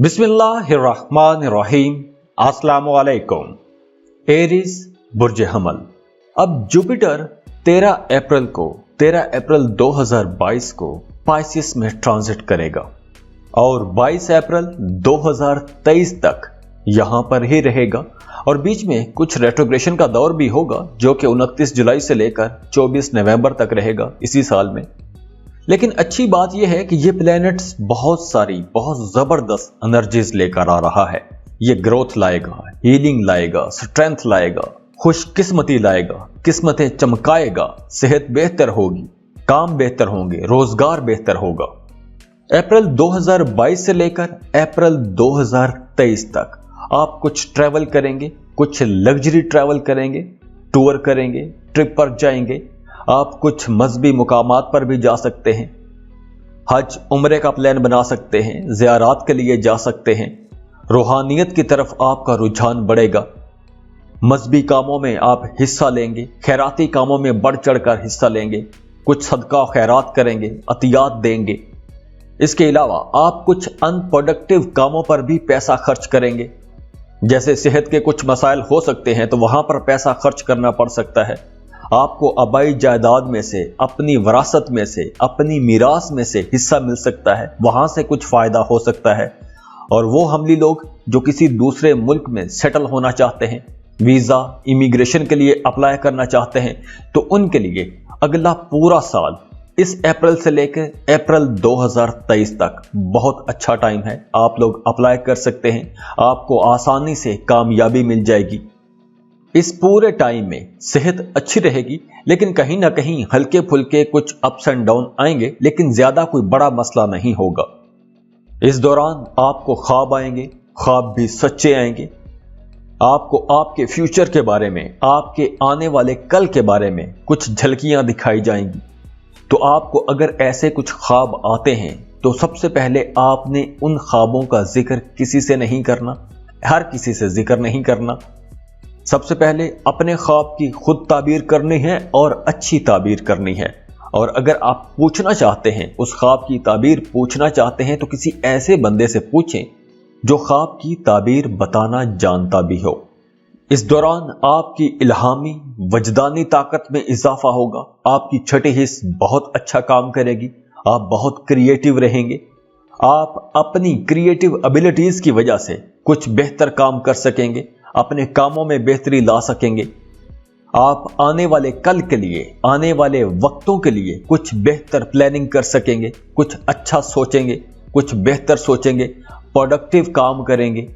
बिस्मिल्लाहिर्रहमानिर्रहीम। अस्सलामुअलैकुम। एरीज बुर्ज हमल। अब जुपिटर 13 अप्रैल 2022 को पाइसिस में ट्रांजिट करेगा और 22 अप्रैल 2023 तक यहां पर ही रहेगा और बीच में कुछ रेट्रोग्रेशन का दौर भी होगा जो कि 29 जुलाई से लेकर 24 नवंबर तक रहेगा इसी साल में। लेकिन अच्छी बात यह है कि ये प्लैनेट्स बहुत जबरदस्त एनर्जीज लेकर आ रहा है। ये ग्रोथ लाएगा, हीलिंग लाएगा, स्ट्रेंथ लाएगा, खुशकिस्मती लाएगा, किस्मतें चमकाएगा, सेहत बेहतर होगी, काम बेहतर होंगे, रोजगार बेहतर होगा। अप्रैल 2022 से लेकर अप्रैल 2023 तक आप कुछ ट्रैवल करेंगे, कुछ लग्जरी ट्रैवल करेंगे, टूर करेंगे, ट्रिप पर जाएंगे। आप कुछ मजहबी मुकामात पर भी जा सकते हैं, हज उम्रे का प्लान बना सकते हैं, ज़ियारात के लिए जा सकते हैं। रूहानियत की तरफ आपका रुझान बढ़ेगा। मजहबी कामों में आप हिस्सा लेंगे, खैराती कामों में बढ़ चढ़कर हिस्सा लेंगे, कुछ सदका खैरात करेंगे, अतियात देंगे। इसके अलावा आप कुछ अनप्रोडक्टिव कामों पर भी पैसा खर्च करेंगे। जैसे सेहत के कुछ मसाइल हो सकते हैं तो वहां पर पैसा खर्च करना पड़ सकता है। आपको आबाई जायदाद में से, अपनी विरासत में से, अपनी मीरास में से हिस्सा मिल सकता है, वहां से कुछ फायदा हो सकता है। और वो हमली लोग जो किसी दूसरे मुल्क में सेटल होना चाहते हैं, वीजा इमिग्रेशन के लिए अप्लाई करना चाहते हैं, तो उनके लिए अगला पूरा साल इस अप्रैल से लेकर अप्रैल 2023 तक बहुत अच्छा टाइम है। आप लोग अप्लाई कर सकते हैं, आपको आसानी से कामयाबी मिल जाएगी। इस पूरे टाइम में सेहत अच्छी रहेगी, लेकिन कहीं ना कहीं हल्के फुल्के कुछ अप्स एंड डाउन आएंगे, लेकिन ज्यादा कोई बड़ा मसला नहीं होगा। इस दौरान आपको ख्वाब आएंगे, ख्वाब भी सच्चे आएंगे। आपको आपके फ्यूचर के बारे में, आपके आने वाले कल के बारे में कुछ झलकियां दिखाई जाएंगी। तो आपको अगर ऐसे कुछ ख्वाब आते हैं तो सबसे पहले आपने उन ख्वाबों का जिक्र किसी से नहीं करना, हर किसी से जिक्र नहीं करना। सबसे पहले अपने ख्वाब की खुद ताबीर करनी है और अच्छी ताबीर करनी है। और अगर आप पूछना चाहते हैं, उस ख्वाब की ताबीर पूछना चाहते हैं, तो किसी ऐसे बंदे से पूछें जो ख्वाब की ताबीर बताना जानता भी हो। इस दौरान आपकी इल्हामी वजदानी ताकत में इजाफा होगा। आपकी छठी हिस्स बहुत अच्छा काम करेगी। आप बहुत क्रिएटिव रहेंगे। आप अपनी क्रिएटिव एबिलिटीज की वजह से कुछ बेहतर काम कर सकेंगे, अपने कामों में बेहतरी ला सकेंगे। आप आने वाले कल के लिए, आने वाले वक्तों के लिए कुछ बेहतर प्लानिंग कर सकेंगे, कुछ अच्छा सोचेंगे, कुछ बेहतर सोचेंगे, प्रोडक्टिव काम करेंगे।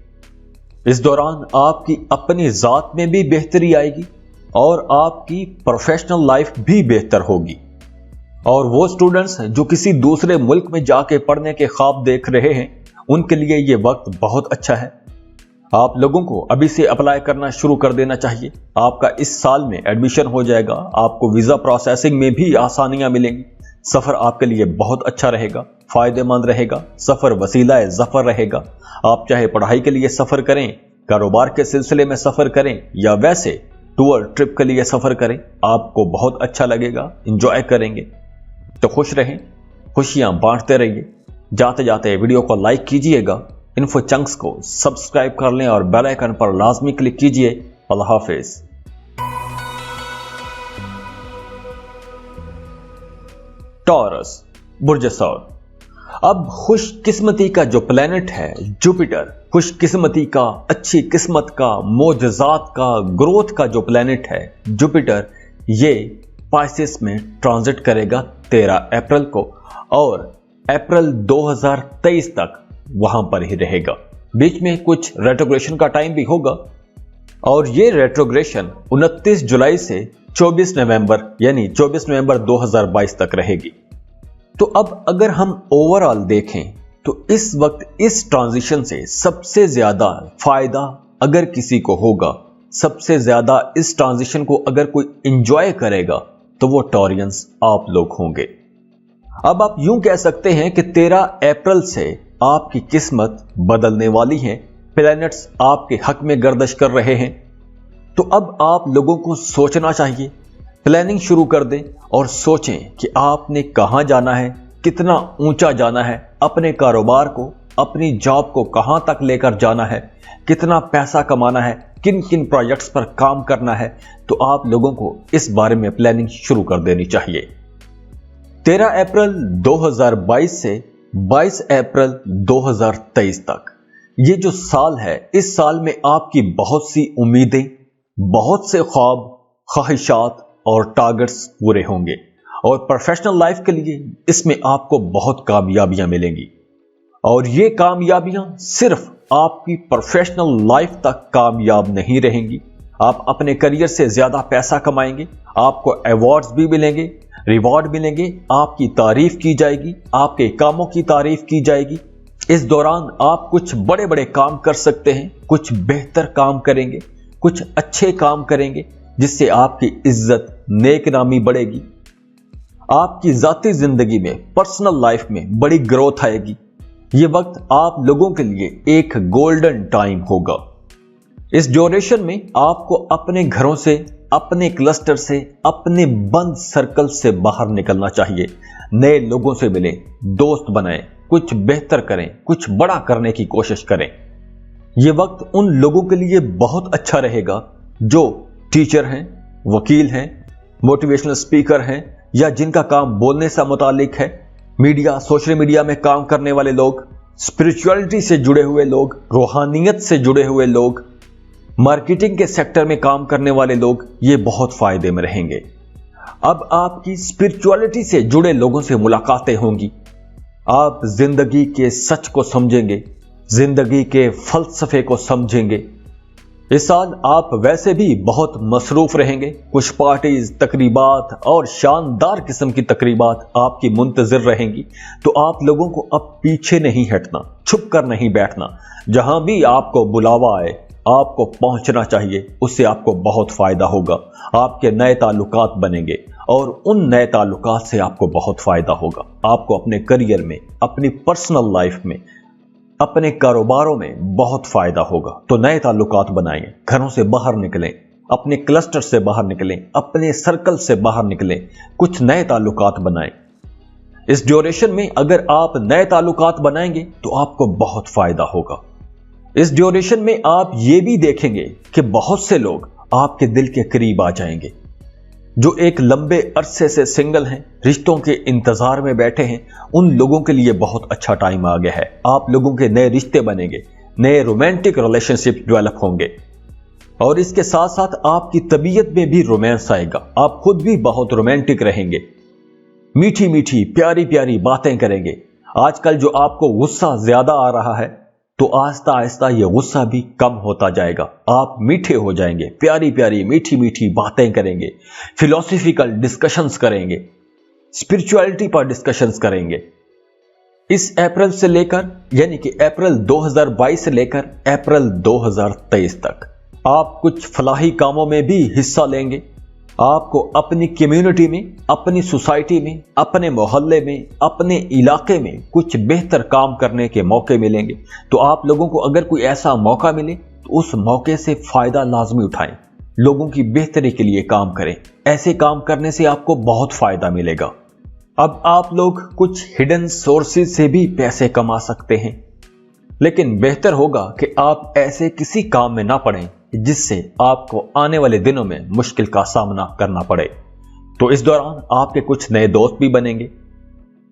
इस दौरान आपकी अपनी जात में भी बेहतरी आएगी और आपकी प्रोफेशनल लाइफ भी बेहतर होगी। और वो स्टूडेंट्स जो किसी दूसरे मुल्क में जाके पढ़ने के ख्वाब देख रहे हैं, उनके लिए ये वक्त बहुत अच्छा है। आप लोगों को अभी से अप्लाई करना शुरू कर देना चाहिए। आपका इस साल में एडमिशन हो जाएगा। आपको वीजा प्रोसेसिंग में भी आसानियां मिलेंगी। सफर आपके लिए बहुत अच्छा रहेगा, फायदेमंद रहेगा। सफर वसीला ज़फर रहेगा। आप चाहे पढ़ाई के लिए सफर करें, कारोबार के सिलसिले में सफर करें या वैसे टूर ट्रिप के लिए सफर करें, आपको बहुत अच्छा लगेगा, एंजॉय करेंगे। तो खुश रहें, खुशियां बांटते रहिए। जाते जाते वीडियो को लाइक कीजिएगा, इन्फो चंक्स को सब्सक्राइब कर लें और बेल आइकन पर लाजमी क्लिक कीजिए। अल्लाह हाफिज। टॉरस बुर्ज सौर। अब खुशकिस्मती का जो प्लेनेट है जुपिटर, खुशकिस्मती का, अच्छी किस्मत का, मोजज़ात का, ग्रोथ का जो प्लेनेट है जुपिटर, ये पाइसिस में ट्रांजिट करेगा 13 अप्रैल को और अप्रैल 2023 तक वहां पर ही रहेगा। बीच में कुछ रेट्रोग्रेशन का टाइम भी होगा और ये रेट्रोग्रेशन 29 जुलाई से 24 नवंबर यानी 24 नवंबर 2022 तक रहेगी। तो अब अगर हम ओवरऑल देखें तो इस वक्त इस ट्रांजिशन से सबसे ज्यादा फायदा अगर किसी को होगा, सबसे ज्यादा इस ट्रांजिशन को अगर कोई एंजॉय करेगा तो वो टॉरियंस आप लोग होंगे। अब आप यूं कह सकते हैं कि 13 अप्रैल से आपकी किस्मत बदलने वाली है। प्लैनेट्स आपके हक में गर्दिश कर रहे हैं। तो अब आप लोगों को सोचना चाहिए, प्लानिंग शुरू कर दें और सोचें कि आपने कहां जाना है, कितना ऊंचा जाना है, अपने कारोबार को अपनी जॉब को कहां तक लेकर जाना है, कितना पैसा कमाना है, किन किन प्रोजेक्ट्स पर काम करना है, तो आप लोगों को इस बारे में प्लानिंग शुरू कर देनी चाहिए। 13 अप्रैल 2022 से 22 अप्रैल 2023 तक ये जो साल है, इस साल में आपकी बहुत सी उम्मीदें, बहुत से ख्वाब, ख्वाहिशात और टारगेट्स पूरे होंगे और प्रोफेशनल लाइफ के लिए इसमें आपको बहुत कामयाबियां मिलेंगी। और ये कामयाबियां सिर्फ आपकी प्रोफेशनल लाइफ तक कामयाब नहीं रहेंगी, आप अपने करियर से ज्यादा पैसा कमाएंगे, आपको अवार्ड्स भी मिलेंगे, रिवॉर्ड मिलेंगे, आपकी तारीफ की जाएगी, आपके कामों की तारीफ की जाएगी। इस दौरान आप कुछ बड़े बड़े काम कर सकते हैं, कुछ बेहतर काम करेंगे, कुछ अच्छे काम करेंगे, जिससे आपकी इज्जत, नेक नामी बढ़ेगी। आपकी जाती जिंदगी में, पर्सनल लाइफ में बड़ी ग्रोथ आएगी। ये वक्त आप लोगों के लिए एक गोल्डन टाइम होगा। इस ड्यूरेशन में आपको अपने घरों से, अपने क्लस्टर से, अपने बंद सर्कल से बाहर निकलना चाहिए। नए लोगों से मिलें, दोस्त बनाएं, कुछ बेहतर करें, कुछ बड़ा करने की कोशिश करें। यह वक्त उन लोगों के लिए बहुत अच्छा रहेगा जो टीचर हैं, वकील हैं, मोटिवेशनल स्पीकर हैं, या जिनका काम बोलने से मुतालिक है, मीडिया, सोशल मीडिया में काम करने वाले लोग, स्पिरिचुअलिटी से जुड़े हुए लोग, रूहानियत से जुड़े हुए लोग, मार्केटिंग के सेक्टर में काम करने वाले लोग, ये बहुत फायदे में रहेंगे। अब आपकी स्पिरिचुअलिटी से जुड़े लोगों से मुलाकातें होंगी, आप जिंदगी के सच को समझेंगे, जिंदगी के फलसफे को समझेंगे। इस साल आप वैसे भी बहुत मसरूफ रहेंगे, कुछ पार्टीज, तकरीबात और शानदार किस्म की तकरीबात आपकी मुंतजिर रहेंगी। तो आप लोगों को अब पीछे नहीं हटना, छुप कर नहीं बैठना, जहां भी आपको बुलावा आए आपको पहुंचना चाहिए, उससे आपको बहुत फायदा होगा। आपके नए ताल्लुकात बनेंगे और उन नए ताल्लुकात से आपको बहुत फायदा होगा। आपको अपने करियर में, अपनी पर्सनल लाइफ में, अपने कारोबारों में बहुत फायदा होगा। तो नए ताल्लुकात बनाएं, घरों से बाहर निकलें, अपने क्लस्टर से बाहर निकलें, अपने सर्कल से बाहर निकलें, कुछ नए ताल्लुकात बनाएं। इस ड्यूरेशन में अगर आप नए ताल्लुकात बनाएंगे तो आपको बहुत फायदा होगा। इस ड्यूरेशन में आप ये भी देखेंगे कि बहुत से लोग आपके दिल के करीब आ जाएंगे। जो एक लंबे अरसे से सिंगल हैं, रिश्तों के इंतजार में बैठे हैं, उन लोगों के लिए बहुत अच्छा टाइम आ गया है। आप लोगों के नए रिश्ते बनेंगे, नए रोमांटिक रिलेशनशिप डेवलप होंगे और इसके साथ साथ आपकी तबीयत में भी रोमांस आएगा। आप खुद भी बहुत रोमांटिक रहेंगे, मीठी मीठी प्यारी प्यारी बातें करेंगे। आजकल जो आपको गुस्सा ज्यादा आ रहा है, तो आहिस्ता आहिस्ता यह गुस्सा भी कम होता जाएगा। आप मीठे हो जाएंगे, प्यारी प्यारी मीठी मीठी बातें करेंगे, फिलोसफिकल डिस्कशंस करेंगे, स्पिरिचुअलिटी पर डिस्कशंस करेंगे। इस अप्रैल से लेकर, यानी कि अप्रैल 2022 से लेकर अप्रैल 2023 तक आप कुछ फलाही कामों में भी हिस्सा लेंगे। आपको अपनी कम्युनिटी में, अपनी सोसाइटी में, अपने मोहल्ले में, अपने इलाके में कुछ बेहतर काम करने के मौके मिलेंगे। तो आप लोगों को अगर कोई ऐसा मौका मिले तो उस मौके से फायदा लाजमी उठाएं, लोगों की बेहतरी के लिए काम करें। ऐसे काम करने से आपको बहुत फायदा मिलेगा। अब आप लोग कुछ हिडन सोर्सेज से भी पैसे कमा सकते हैं, लेकिन बेहतर होगा कि आप ऐसे किसी काम में ना पड़ें जिससे आपको आने वाले दिनों में मुश्किल का सामना करना पड़े। तो इस दौरान आपके कुछ नए दोस्त भी बनेंगे।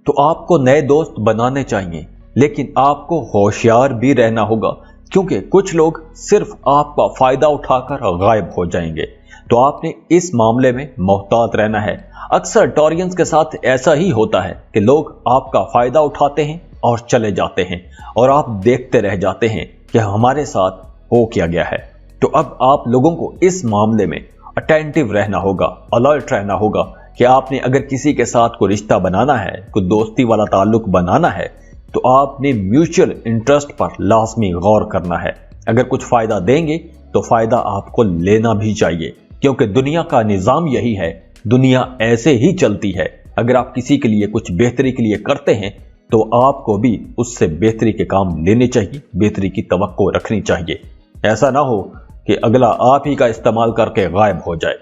तो आपको नए दोस्त बनाने चाहिए, लेकिन आपको होशियार भी रहना होगा, क्योंकि कुछ लोग सिर्फ आपका फायदा उठाकर गायब हो जाएंगे। तो आपने इस मामले में मोहतात रहना है। अक्सर टॉरियंस के साथ ऐसा ही होता है कि लोग आपका फायदा उठाते हैं और चले जाते हैं, और आप देखते रह जाते हैं कि हमारे साथ हो क्या गया है। तो अब आप लोगों को इस मामले में अटेंटिव रहना होगा, अलर्ट रहना होगा कि आपने अगर किसी के साथ कोई रिश्ता बनाना है, कोई दोस्ती वाला ताल्लुक बनाना है, तो आपने म्यूचुअल इंटरेस्ट पर लाजमी गौर करना है। अगर कुछ फायदा देंगे तो फायदा आपको लेना भी चाहिए, क्योंकि दुनिया का निजाम यही है, दुनिया ऐसे ही चलती है। अगर आप किसी के लिए कुछ बेहतरी के लिए करते हैं तो आपको भी उससे बेहतरी के काम लेने चाहिए, बेहतरी की तवक्को रखनी चाहिए। ऐसा ना हो कि अगला आप ही का इस्तेमाल करके गायब हो जाए।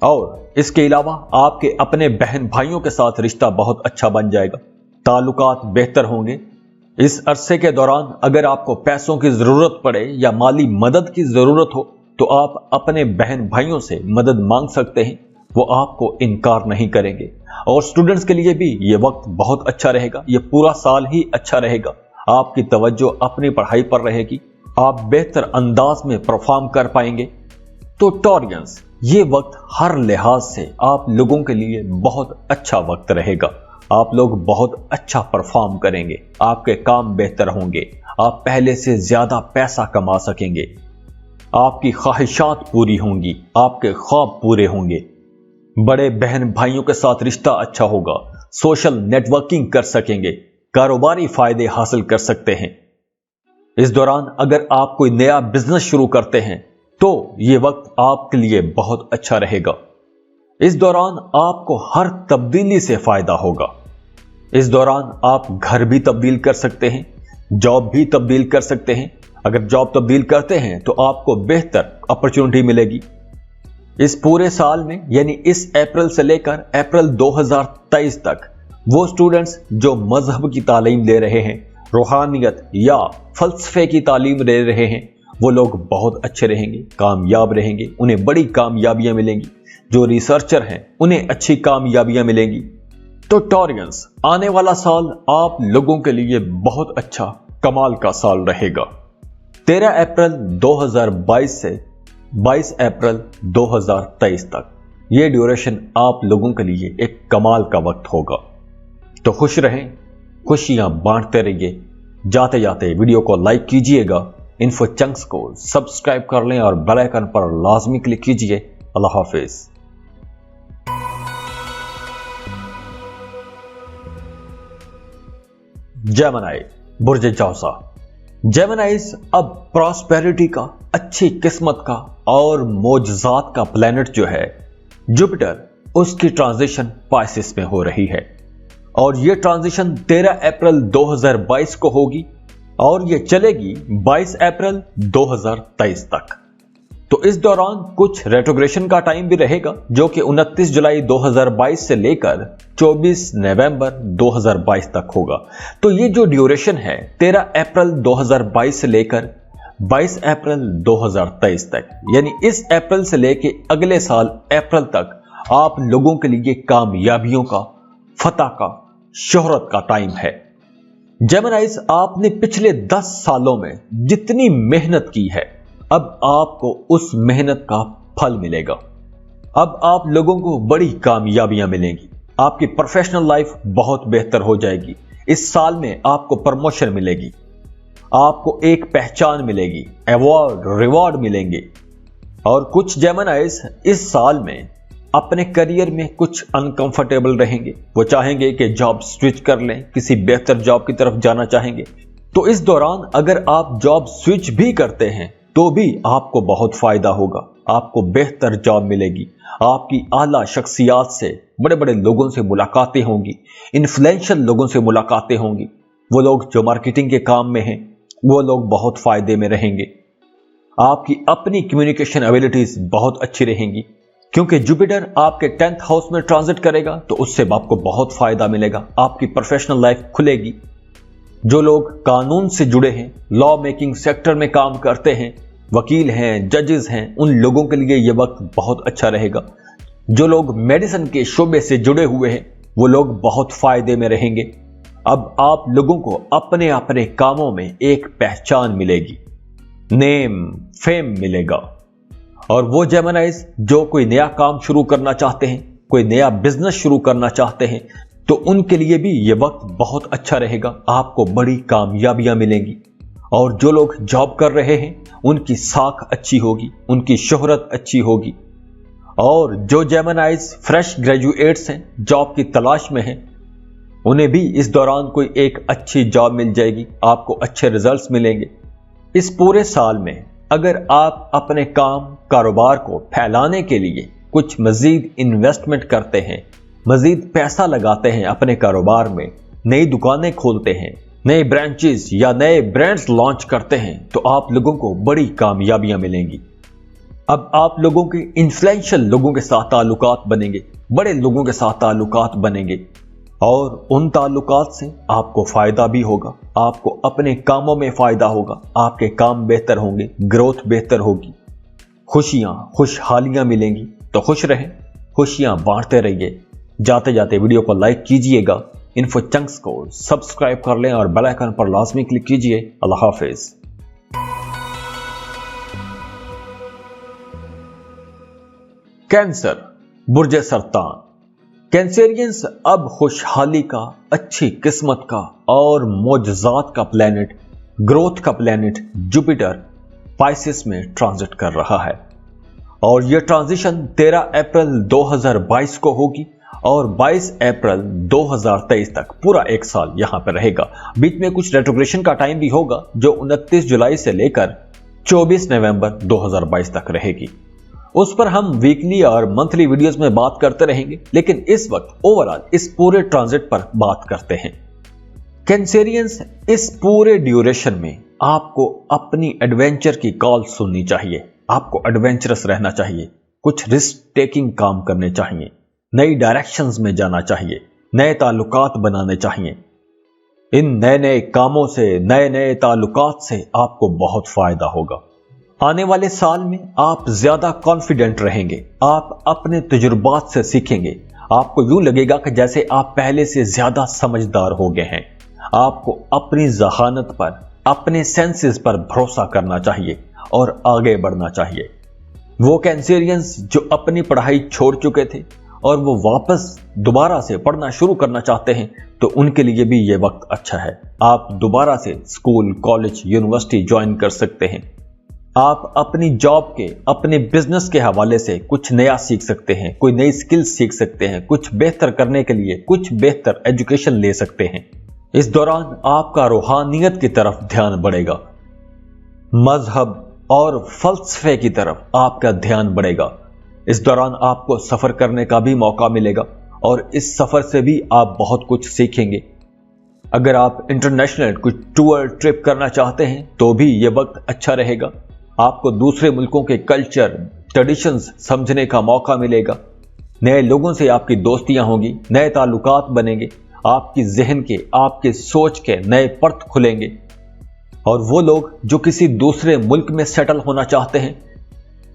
और इसके अलावा आपके अपने बहन भाइयों के साथ रिश्ता बहुत अच्छा बन जाएगा, ताल्लुकात बेहतर होंगे, इस अरसे के दौरान अगर आपको पैसों की जरूरत पड़े या माली मदद की जरूरत हो तो आप अपने बहन भाइयों से मदद मांग सकते हैं, वो आपको इनकार नहीं करेंगे। और स्टूडेंट्स के लिए भी ये वक्त बहुत अच्छा रहेगा, ये पूरा साल ही अच्छा रहेगा। आपकी तवज्जो अपनी पढ़ाई पर रहेगी, आप बेहतर अंदाज में परफॉर्म कर पाएंगे। तो टॉरियंस, ये वक्त हर लिहाज से आप लोगों के लिए बहुत अच्छा वक्त रहेगा। आप लोग बहुत अच्छा परफॉर्म करेंगे, आपके काम बेहतर होंगे, आप पहले से ज्यादा पैसा कमा सकेंगे, आपकी ख्वाहिशात पूरी होंगी, आपके ख्वाब पूरे होंगे, बड़े बहन भाइयों के साथ रिश्ता अच्छा होगा, सोशल नेटवर्किंग कर सकेंगे, कारोबारी फायदे हासिल कर सकते हैं। इस दौरान अगर आप कोई नया बिजनेस शुरू करते हैं तो यह वक्त आपके लिए बहुत अच्छा रहेगा। इस दौरान आपको हर तब्दीली से फायदा होगा। इस दौरान आप घर भी तब्दील कर सकते हैं, जॉब भी तब्दील कर सकते हैं। अगर जॉब तब्दील करते हैं तो आपको बेहतर अपॉर्चुनिटी मिलेगी। इस पूरे साल में यानी इस अप्रैल से लेकर अप्रैल 2023 तक वो स्टूडेंट्स जो मजहब की तालीम ले रहे हैं, रूहानियत या फलसफे की तालीम ले रहे हैं, वो लोग बहुत अच्छे रहेंगे, कामयाब रहेंगे, उन्हें बड़ी कामयाबियां मिलेंगी। जो रिसर्चर हैं उन्हें अच्छी कामयाबियां मिलेंगी। तो टॉरियंस, आने वाला साल आप लोगों के लिए बहुत अच्छा कमाल का साल रहेगा। 13 अप्रैल 2022 से 22 अप्रैल 2023 तक ये ड्यूरेशन आप लोगों के लिए एक कमाल का वक्त होगा। तो खुश रहें, खुशियां बांटते रहिए। जाते जाते वीडियो को लाइक कीजिएगा, इन्फो चंक्स को सब्सक्राइब कर लें और बेल आइकन पर लाजमी क्लिक कीजिए। अल्लाह हाफिज। जेमिनी, बुर्ज जौसा। जेमिनीज अब प्रॉस्पेरिटी का, अच्छी किस्मत का और मोजज़ात का प्लेनेट जो है जुपिटर, उसकी ट्रांजिशन पाइसिस में हो रही है और यह ट्रांजिशन 13 अप्रैल 2022 को होगी और यह चलेगी 22 अप्रैल 2023 तक। तो इस दौरान कुछ रेट्रोग्रेशन का टाइम भी रहेगा जो कि 29 जुलाई 2022 से लेकर 24 नवंबर 2022 तक होगा। तो ये जो ड्यूरेशन है 13 अप्रैल 2022 से लेकर 22 अप्रैल 2023 तक, यानी इस अप्रैल से लेकर अगले साल अप्रैल तक आप लोगों के लिए कामयाबियों का, फतह का, शोहरत का टाइम है। जेमिनीज, आपने पिछले 10 सालों में जितनी मेहनत की है, अब आपको उस मेहनत का फल मिलेगा। अब आप लोगों को बड़ी कामयाबियां मिलेंगी, आपकी प्रोफेशनल लाइफ बहुत बेहतर हो जाएगी। इस साल में आपको प्रमोशन मिलेगी, आपको एक पहचान मिलेगी, अवार्ड, रिवॉर्ड मिलेंगे। और कुछ जेमिनीज इस साल में अपने करियर में कुछ अनकंफर्टेबल रहेंगे, वो चाहेंगे कि जॉब स्विच कर लें, किसी बेहतर जॉब की तरफ जाना चाहेंगे। तो इस दौरान अगर आप जॉब स्विच भी करते हैं तो भी आपको बहुत फायदा होगा, आपको बेहतर जॉब मिलेगी, आपकी आला शख्सियात से, बड़े बड़े लोगों से मुलाकातें होंगी, इन्फ्लुएंशियल लोगों से मुलाकातें होंगी। वो लोग जो मार्केटिंग के काम में हैं वो लोग बहुत फायदे में रहेंगे। आपकी अपनी कम्युनिकेशन एबिलिटीज बहुत अच्छी रहेंगी क्योंकि जुपिटर आपके 10th हाउस में ट्रांजिट करेगा, तो उससे आपको बहुत फायदा मिलेगा, आपकी प्रोफेशनल लाइफ खुलेगी। जो लोग कानून से जुड़े हैं, लॉ मेकिंग सेक्टर में काम करते हैं, वकील हैं, जजेस हैं, उन लोगों के लिए यह वक्त बहुत अच्छा रहेगा। जो लोग मेडिसिन के शोबे से जुड़े हुए हैं वो लोग बहुत फायदे में रहेंगे। अब आप लोगों को अपने अपने कामों में एक पहचान मिलेगी, नेम, फेम मिलेगा। और वो जेमिनीज जो कोई नया काम शुरू करना चाहते हैं, कोई नया बिजनेस शुरू करना चाहते हैं, तो उनके लिए भी ये वक्त बहुत अच्छा रहेगा, आपको बड़ी कामयाबियां मिलेंगी। और जो लोग जॉब कर रहे हैं उनकी साख अच्छी होगी, उनकी शोहरत अच्छी होगी। और जो जेमिनीज फ्रेश ग्रेजुएट्स हैं, जॉब की तलाश में हैं, उन्हें भी इस दौरान कोई एक अच्छी जॉब मिल जाएगी, आपको अच्छे रिजल्ट्स मिलेंगे। इस पूरे साल में अगर आप अपने काम, कारोबार को फैलाने के लिए कुछ मजीद इन्वेस्टमेंट करते हैं, मजीद पैसा लगाते हैं अपने कारोबार में, नई दुकानें खोलते हैं, नए ब्रांचेस या नए ब्रांड्स लॉन्च करते हैं, तो आप लोगों को बड़ी कामयाबियां मिलेंगी। अब आप लोगों के इन्फ्लुएंशियल लोगों के साथ ताल्लुकात बनेंगे, बड़े लोगों के साथ ताल्लुकात बनेंगे। और उन ताल्लुकात से आपको फायदा भी होगा, आपको अपने कामों में फायदा होगा, आपके काम बेहतर होंगे, ग्रोथ बेहतर होगी, खुशियां खुशहालियां मिलेंगी। तो खुश रहें, खुशियां बांटते रहिए। जाते जाते वीडियो को लाइक कीजिएगा, इन्फो चंक्स को सब्सक्राइब कर लें और बेल आइकन पर लाजमी क्लिक कीजिए। अल्लाह हाफिज। कैंसर, बुर्ज सरतान। कैंसेरियंस अब खुशहाली का, अच्छी किस्मत का और मोजज़ात का प्लेनेट, ग्रोथ का प्लेनेट जुपिटर पाइसेस में ट्रांजिट कर रहा है और यह ट्रांजिशन 13 अप्रैल 2022 को होगी और 22 अप्रैल 2023 तक पूरा एक साल यहां पर रहेगा। बीच में कुछ रेट्रोग्रेशन का टाइम भी होगा जो 29 जुलाई से लेकर 24 नवंबर 2022 तक रहेगी। उस पर हम वीकली और मंथली वीडियोस में बात करते रहेंगे, लेकिन इस वक्त ओवरऑल इस पूरे ट्रांजिट पर बात करते हैं। कैंसेरियंस, इस पूरे ड्यूरेशन में आपको अपनी एडवेंचर की कॉल सुननी चाहिए, आपको एडवेंचरस रहना चाहिए, कुछ रिस्क टेकिंग काम करने चाहिए, नई डायरेक्शंस में जाना चाहिए, नए ताल्लुकात बनाने चाहिए। इन नए नए कामों से, नए नए ताल्लुकात से आपको बहुत फायदा होगा। आने वाले साल में आप ज्यादा कॉन्फिडेंट रहेंगे, आप अपने तजुर्बात से सीखेंगे, आपको यूं लगेगा कि जैसे आप पहले से ज्यादा समझदार हो गए हैं। आपको अपनी जहानत पर, अपने सेंसेस पर भरोसा करना चाहिए और आगे बढ़ना चाहिए। वो कैंसेरियंस जो अपनी पढ़ाई छोड़ चुके थे और वो वापस दोबारा से पढ़ना शुरू करना चाहते हैं, तो उनके लिए भी ये वक्त अच्छा है। आप दोबारा से स्कूल, कॉलेज, यूनिवर्सिटी ज्वाइन कर सकते हैं। आप अपनी जॉब के, अपने बिजनेस के हवाले से कुछ नया सीख सकते हैं, कोई नई स्किल्स सीख सकते हैं, कुछ बेहतर करने के लिए कुछ बेहतर एजुकेशन ले सकते हैं। इस दौरान आपका रूहानियत की तरफ ध्यान बढ़ेगा, मजहब और फलसफे की तरफ आपका ध्यान बढ़ेगा। इस दौरान आपको सफर करने का भी मौका मिलेगा और इस सफर से भी आप बहुत कुछ सीखेंगे। अगर आप इंटरनेशनल कुछ टूर ट्रिप करना चाहते हैं तो भी यह वक्त अच्छा रहेगा। आपको दूसरे मुल्कों के कल्चर, ट्रेडिशंस समझने का मौका मिलेगा, नए लोगों से आपकी दोस्तियां होंगी, नए ताल्लुकात बनेंगे, आपकी जहन के, आपके सोच के नए पर्त खुलेंगे। और वो लोग जो किसी दूसरे मुल्क में सेटल होना चाहते हैं,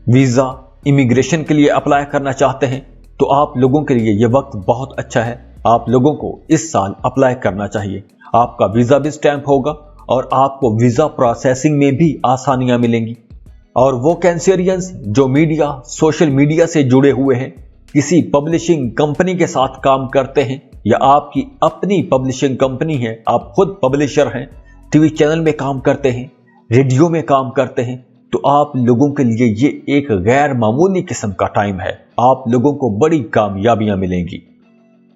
वीजा, इमिग्रेशन के लिए अप्लाई करना चाहते हैं, तो आप लोगों के लिए यह वक्त बहुत अच्छा है। आप लोगों को इस साल अप्लाई करना चाहिए। आपका वीजा भी स्टैंप होगा और आपको वीजा प्रोसेसिंग में भी आसानियां मिलेंगी। और वो कैंसेरियंस जो मीडिया, सोशल मीडिया से जुड़े हुए हैं, किसी पब्लिशिंग कंपनी के साथ काम करते हैं या आपकी अपनी पब्लिशिंग कंपनी है, आप खुद पब्लिशर हैं, टीवी चैनल में काम करते हैं, रेडियो में काम करते हैं, तो आप लोगों के लिए ये एक गैर मामूली किस्म का टाइम है। आप लोगों को बड़ी कामयाबियां मिलेंगी।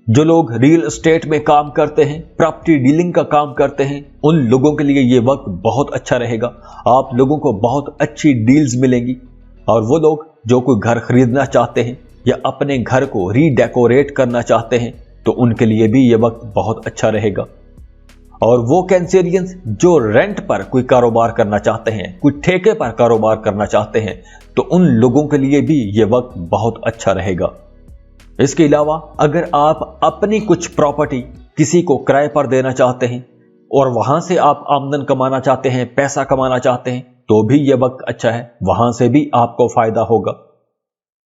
जो लोग रियल एस्टेट में काम करते हैं, प्रॉपर्टी डीलिंग का काम करते हैं, उन लोगों के लिए ये वक्त बहुत अच्छा रहेगा। आप लोगों को बहुत अच्छी डील्स मिलेंगी। और वो लोग जो कोई घर खरीदना चाहते हैं या अपने घर को रीडेकोरेट करना चाहते हैं, तो उनके लिए भी ये वक्त बहुत अच्छा रहेगा। और वो कैंसेरियंस जो रेंट पर कोई कारोबार करना चाहते हैं, कोई ठेके पर कारोबार करना चाहते हैं, तो उन लोगों के लिए भी ये वक्त बहुत अच्छा रहेगा। इसके अलावा अगर आप अपनी कुछ प्रॉपर्टी किसी को किराए पर देना चाहते हैं और वहां से आप आमदन कमाना चाहते हैं, पैसा कमाना चाहते हैं, तो भी यह वक्त अच्छा है, वहां से भी आपको फायदा होगा।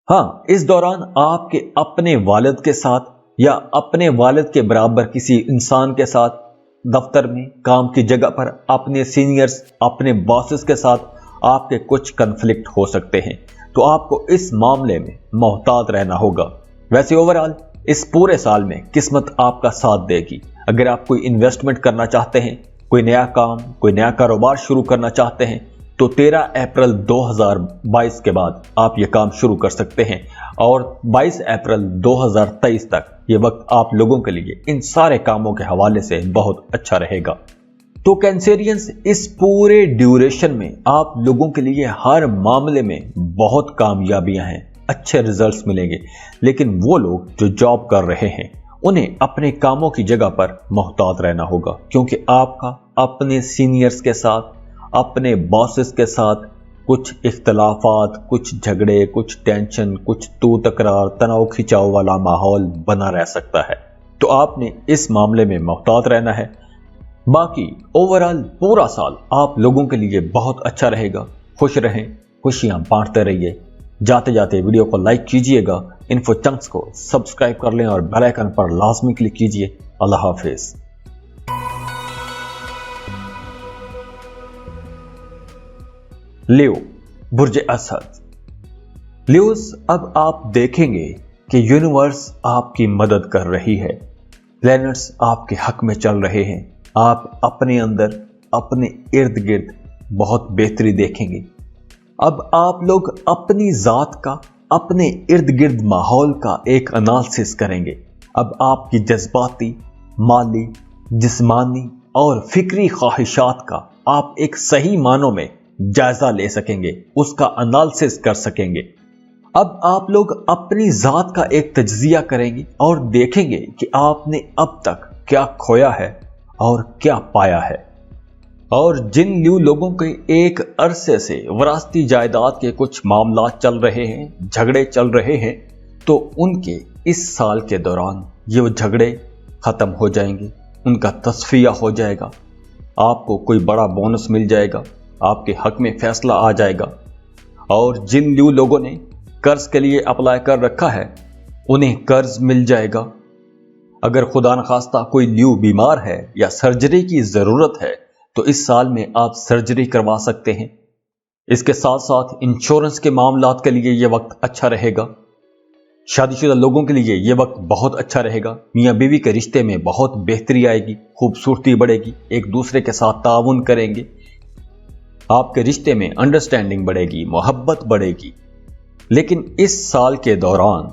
हाँ, इस दौरान आपके अपने वालिद के साथ या अपने वालिद के बराबर किसी इंसान के साथ, दफ्तर में, काम की जगह पर अपने सीनियर्स, अपने बॉसेस के साथ आपके कुछ कन्फ्लिक्ट हो सकते हैं, तो आपको इस मामले में मोहतात रहना होगा। वैसे ओवरऑल इस पूरे साल में किस्मत आपका साथ देगी। अगर आप कोई इन्वेस्टमेंट करना चाहते हैं, कोई नया काम, कोई नया कारोबार शुरू करना चाहते हैं, तो 13 अप्रैल 2022 के बाद आप ये काम शुरू कर सकते हैं और 22 अप्रैल 2023 तक ये वक्त आप लोगों के लिए इन सारे कामों के हवाले से बहुत अच्छा रहेगा। तो कैंसेरियंस, इस पूरे ड्यूरेशन में आप लोगों के लिए हर मामले में बहुत कामयाबियां हैं, अच्छे रिजल्ट्स मिलेंगे। लेकिन वो लोग जो जॉब कर रहे हैं, उन्हें अपने कामों की जगह पर मोहतात रहना होगा, क्योंकि आपका अपने सीनियर्स के साथ, अपने बॉसेस के साथ कुछ इख्तलाफात, कुछ झगड़े, कुछ टेंशन, कुछ तू तकरार, तनाव खिंचाव वाला माहौल बना रह सकता है। तो आपने इस मामले में मोहतात रहना है। बाकी ओवरऑल पूरा साल आप लोगों के लिए बहुत अच्छा रहेगा। खुश रहें, खुशियां बांटते रहिए। जाते जाते वीडियो को लाइक कीजिएगा, इन्फो चंक्स को सब्सक्राइब कर लें और बेल आइकन पर लाजमी क्लिक कीजिए। अल्लाह हाफिज। लियो, बुर्ज असद। लियोस, अब आप देखेंगे कि यूनिवर्स आपकी मदद कर रही है। प्लैनेट्स आपके हक में चल रहे हैं। आप अपने अंदर, अपने इर्द गिर्द बहुत बेहतरी देखेंगे। अब आप लोग अपनी जात का, अपने इर्द गिर्द माहौल का एक एनालिसिस करेंगे। अब आपकी जज्बाती, माली, जिस्मानी और फिक्री ख्वाहिशात का आप एक सही मानों में जायजा ले सकेंगे, उसका एनालिसिस कर सकेंगे। अब आप लोग अपनी जात का एक तज्जिया करेंगे और देखेंगे कि आपने अब तक क्या खोया है और क्या पाया है। और जिन लियो लोगों के एक अरसे से विरासती जायदाद के कुछ मामलात चल रहे हैं, झगड़े चल रहे हैं, तो उनके इस साल के दौरान ये वो झगड़े खत्म हो जाएंगे, उनका तस्फिया हो जाएगा। आपको कोई बड़ा बोनस मिल जाएगा, आपके हक में फैसला आ जाएगा। और जिन लियो लोगों ने कर्ज के लिए अप्लाई कर रखा है, उन्हें कर्ज मिल जाएगा। अगर खुदा न खास्ता कोई लियो बीमार है या सर्जरी की जरूरत है, तो इस साल में आप सर्जरी करवा सकते हैं। इसके साथ साथ इंश्योरेंस के मामलात के लिए यह वक्त अच्छा रहेगा। शादीशुदा लोगों के लिए यह वक्त बहुत अच्छा रहेगा। मियाँ बीवी के रिश्ते में बहुत बेहतरी आएगी, खूबसूरती बढ़ेगी, एक दूसरे के साथ ताउन करेंगे, आपके रिश्ते में अंडरस्टैंडिंग बढ़ेगी, मोहब्बत बढ़ेगी। लेकिन इस साल के दौरान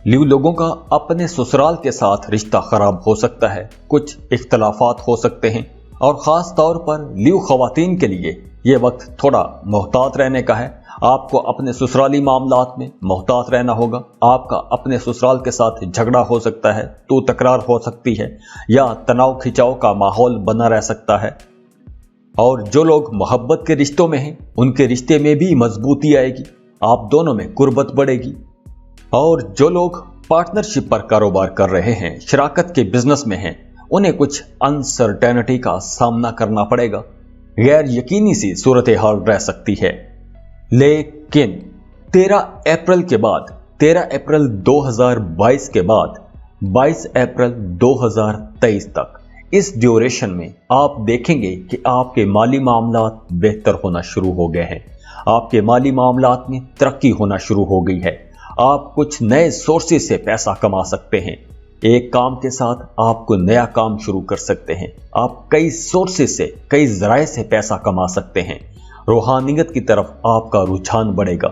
लियो लोगों का अपने ससुराल के साथ रिश्ता खराब हो सकता है, कुछ इख्तलाफात हो सकते हैं। और ख़ास तौर पर लियो ख़वातीन के लिए ये वक्त थोड़ा मोहतात रहने का है। आपको अपने ससुराली मामलात में मोहतात रहना होगा। आपका अपने ससुराल के साथ झगड़ा हो सकता है, तो तकरार हो सकती है, या तनाव खिंचाव का माहौल बना रह सकता है। और जो लोग मोहब्बत के रिश्तों में हैं, उनके रिश्ते में भी मजबूती आएगी, आप दोनों में कुर्बत बढ़ेगी। और जो लोग पार्टनरशिप पर कारोबार कर रहे हैं, शराकत के बिजनेस में हैं, उन्हें कुछ अनसर्टेनिटी का सामना करना पड़ेगा, गैर यकीनी सी सूरत हाल रह सकती है। लेकिन 13 अप्रैल के बाद, 13 अप्रैल 2022 के बाद 22 अप्रैल 2023 तक, इस ड्यूरेशन में आप देखेंगे कि आपके माली मामलात बेहतर होना शुरू हो गए हैं। आपके माली मामलात में तरक्की होना शुरू हो गई है। आप कुछ नए सोर्सेज से पैसा कमा सकते हैं। एक काम के साथ आप कोई नया काम शुरू कर सकते हैं। आप कई सोर्सेज से, कई जराए से पैसा कमा सकते हैं। रूहानियत की तरफ आपका रुझान बढ़ेगा।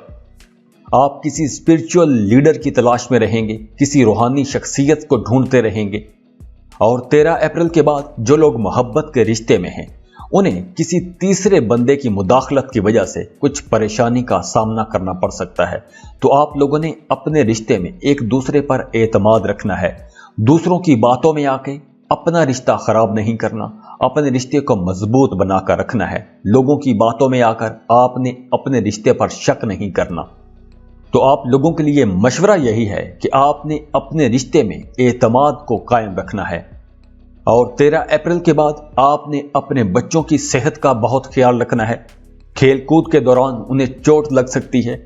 आप किसी स्पिरिचुअल लीडर की तलाश में रहेंगे, किसी रूहानी शख्सियत को ढूंढते रहेंगे। और 13 अप्रैल के बाद जो लोग मोहब्बत के रिश्ते में हैं, उन्हें किसी तीसरे बंदे की मुदाखलत की वजह से कुछ परेशानी का सामना करना पड़ सकता है। तो आप लोगों ने अपने रिश्ते में एक दूसरे पर एतमाद रखना है। दूसरों की बातों में आके अपना रिश्ता खराब नहीं करना, अपने रिश्ते को मजबूत बनाकर रखना है। लोगों की बातों में आकर आपने अपने रिश्ते पर शक नहीं करना। तो आप लोगों के लिए मशवरा यही है कि आपने अपने रिश्ते में एतमाद को कायम रखना है। और 13 अप्रैल के बाद आपने अपने बच्चों की सेहत का बहुत ख्याल रखना है। खेल कूद के दौरान उन्हें चोट लग सकती है।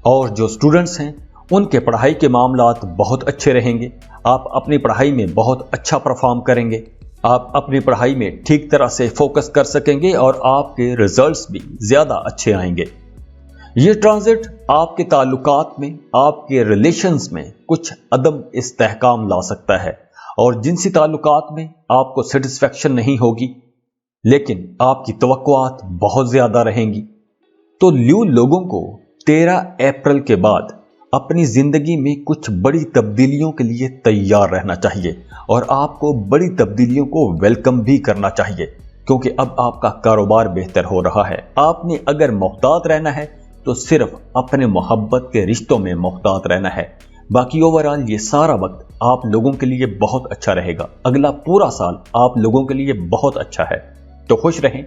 और जो स्टूडेंट्स हैं, उनके पढ़ाई के मामलात बहुत अच्छे रहेंगे। आप अपनी पढ़ाई में बहुत अच्छा परफॉर्म करेंगे। आप अपनी पढ़ाई में ठीक तरह से फोकस कर सकेंगे और आपके रिजल्ट्स भी ज़्यादा अच्छे आएंगे। ये ट्रांजिट आपके ताल्लुकात में, आपके रिलेशंस में कुछ अदम इस्तेहकाम ला सकता है और जिनसी ताल्लुकात में आपको सेटिस्फेक्शन नहीं होगी, लेकिन आपकी तवक्कुआत बहुत ज़्यादा रहेंगी। तो लियो लोगों को 13 अप्रैल के बाद अपनी जिंदगी में कुछ बड़ी तब्दीलियों के लिए तैयार रहना चाहिए और आपको बड़ी तब्दीलियों को वेलकम भी करना चाहिए, क्योंकि अब आपका कारोबार बेहतर हो रहा है। आपने अगर मोहतात रहना है तो सिर्फ अपने मोहब्बत के रिश्तों में मोहतात रहना है। बाकी ओवरऑल ये सारा वक्त आप लोगों के लिए बहुत अच्छा रहेगा। अगला पूरा साल आप लोगों के लिए बहुत अच्छा है। तो खुश रहें,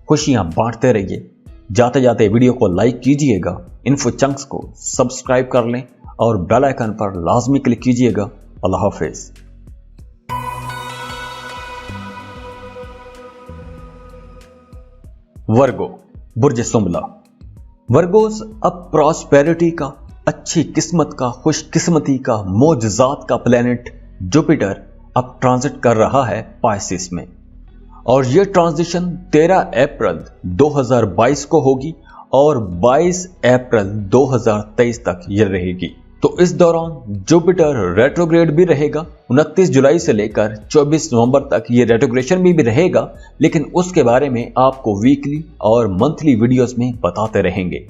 खुशियां बांटते रहिए। जाते जाते वीडियो को लाइक कीजिएगा, इन्फो चंक्स को सब्सक्राइब कर लें और बेल आइकन पर लाजमी क्लिक कीजिएगा। अल्लाह हाफिज। वर्गो, बुर्ज सुंबला। वर्गोस अब प्रॉस्पेरिटी का, अच्छी किस्मत का, खुशकिस्मती का, मोजजात का प्लेनेट जुपिटर अब ट्रांजिट कर रहा है पाइसिस में, और यह ट्रांजिशन 13 अप्रैल 2022 को होगी और 22 अप्रैल 2023 तक यह रहेगी। तो इस दौरान जुपिटर रेट्रोग्रेड भी रहेगा। 29 जुलाई से लेकर 24 नवंबर तक ये रेट्रोग्रेशन भी रहेगा, लेकिन उसके बारे में आपको वीकली और मंथली वीडियोस में बताते रहेंगे।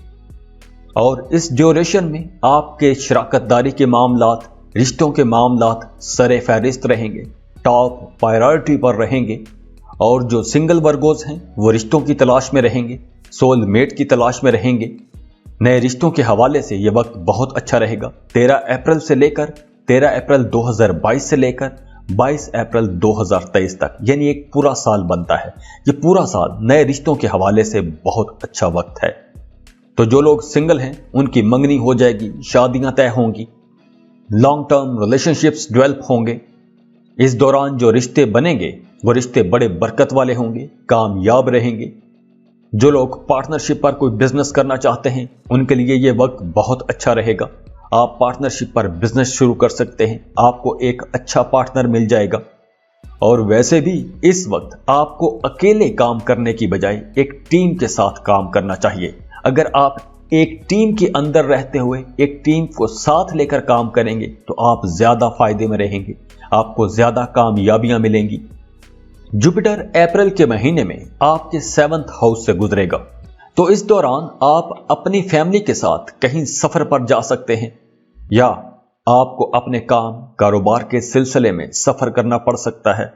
और इस ड्यूरेशन में आपके शराकतदारी के मामलात, रिश्तों के मामलात सरे फहरिस्त रहेंगे, टॉप प्रायोरिटी पर रहेंगे। और जो सिंगल वर्गोस हैं वो रिश्तों की तलाश में रहेंगे, सोलमेट की तलाश में रहेंगे। नए रिश्तों के हवाले से यह वक्त बहुत अच्छा रहेगा। 13 अप्रैल 2022 से लेकर 22 अप्रैल 2023 तक, यानी एक पूरा साल बनता है। ये पूरा साल नए रिश्तों के हवाले से बहुत अच्छा वक्त है। तो जो लोग सिंगल हैं उनकी मंगनी हो जाएगी, शादियां तय होंगी, लॉन्ग टर्म रिलेशनशिप्स डेवलप होंगे। इस दौरान जो रिश्ते बनेंगे वो रिश्ते बड़े बरकत वाले होंगे, कामयाब रहेंगे। जो लोग पार्टनरशिप पर कोई बिजनेस करना चाहते हैं उनके लिए ये वक्त बहुत अच्छा रहेगा। आप पार्टनरशिप पर बिजनेस शुरू कर सकते हैं, आपको एक अच्छा पार्टनर मिल जाएगा। और वैसे भी इस वक्त आपको अकेले काम करने की बजाय एक टीम के साथ काम करना चाहिए। अगर आप एक टीम के अंदर रहते हुए एक टीम को साथ लेकर काम करेंगे तो आप ज्यादा फायदे में रहेंगे, आपको ज्यादा कामयाबियां मिलेंगी। जुपिटर अप्रैल के महीने में आपके 7th हाउस से गुजरेगा, तो इस दौरान आप अपनी फैमिली के साथ कहीं सफर पर जा सकते हैं, या आपको अपने काम कारोबार के सिलसिले में सफर करना पड़ सकता है।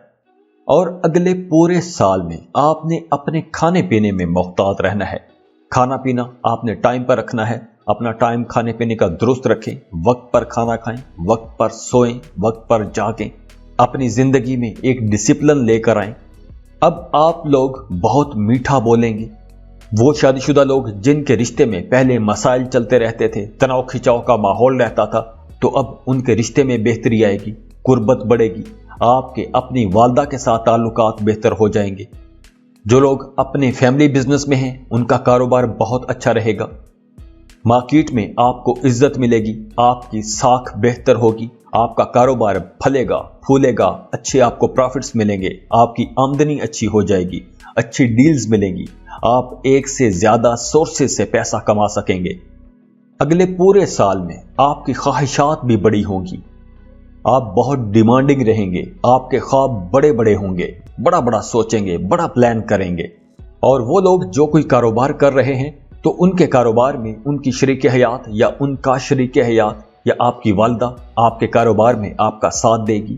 और अगले पूरे साल में आपने अपने खाने पीने में मोहतात रहना है। खाना पीना आपने टाइम पर रखना है, अपना टाइम खाने पीने का दुरुस्त रखें, वक्त पर खाना खाएं, वक्त पर सोएं, वक्त पर जागें, अपनी जिंदगी में एक डिसिप्लिन लेकर आएं। अब आप लोग बहुत मीठा बोलेंगे। वो शादीशुदा लोग जिनके रिश्ते में पहले मसाइल चलते रहते थे, तनाव खिंचाव का माहौल रहता था, तो अब उनके रिश्ते में बेहतरी आएगी, कुर्बत बढ़ेगी, आपके अपनी वालदा के साथ ताल्लुकात बेहतर हो जाएंगे। जो लोग अपने फैमिली बिजनेस में हैं उनका कारोबार बहुत अच्छा रहेगा। मार्केट में आपको इज्जत मिलेगी, आपकी साख बेहतर होगी, आपका कारोबार फलेगा फूलेगा, अच्छे आपको प्रॉफिट्स मिलेंगे, आपकी आमदनी अच्छी हो जाएगी, अच्छी डील्स मिलेंगी, आप एक से ज्यादा सोर्सेस से पैसा कमा सकेंगे। अगले पूरे साल में आपकी ख्वाहिशात भी बड़ी होंगी, आप बहुत डिमांडिंग रहेंगे, आपके ख्वाब बड़े बड़े होंगे, बड़ा बड़ा सोचेंगे, बड़ा प्लान करेंगे। और वो लोग जो कोई कारोबार कर रहे हैं तो उनके कारोबार में उनकी शरीक हयात या उनका शरीक हयात या आपकी वालदा आपके कारोबार में आपका साथ देगी।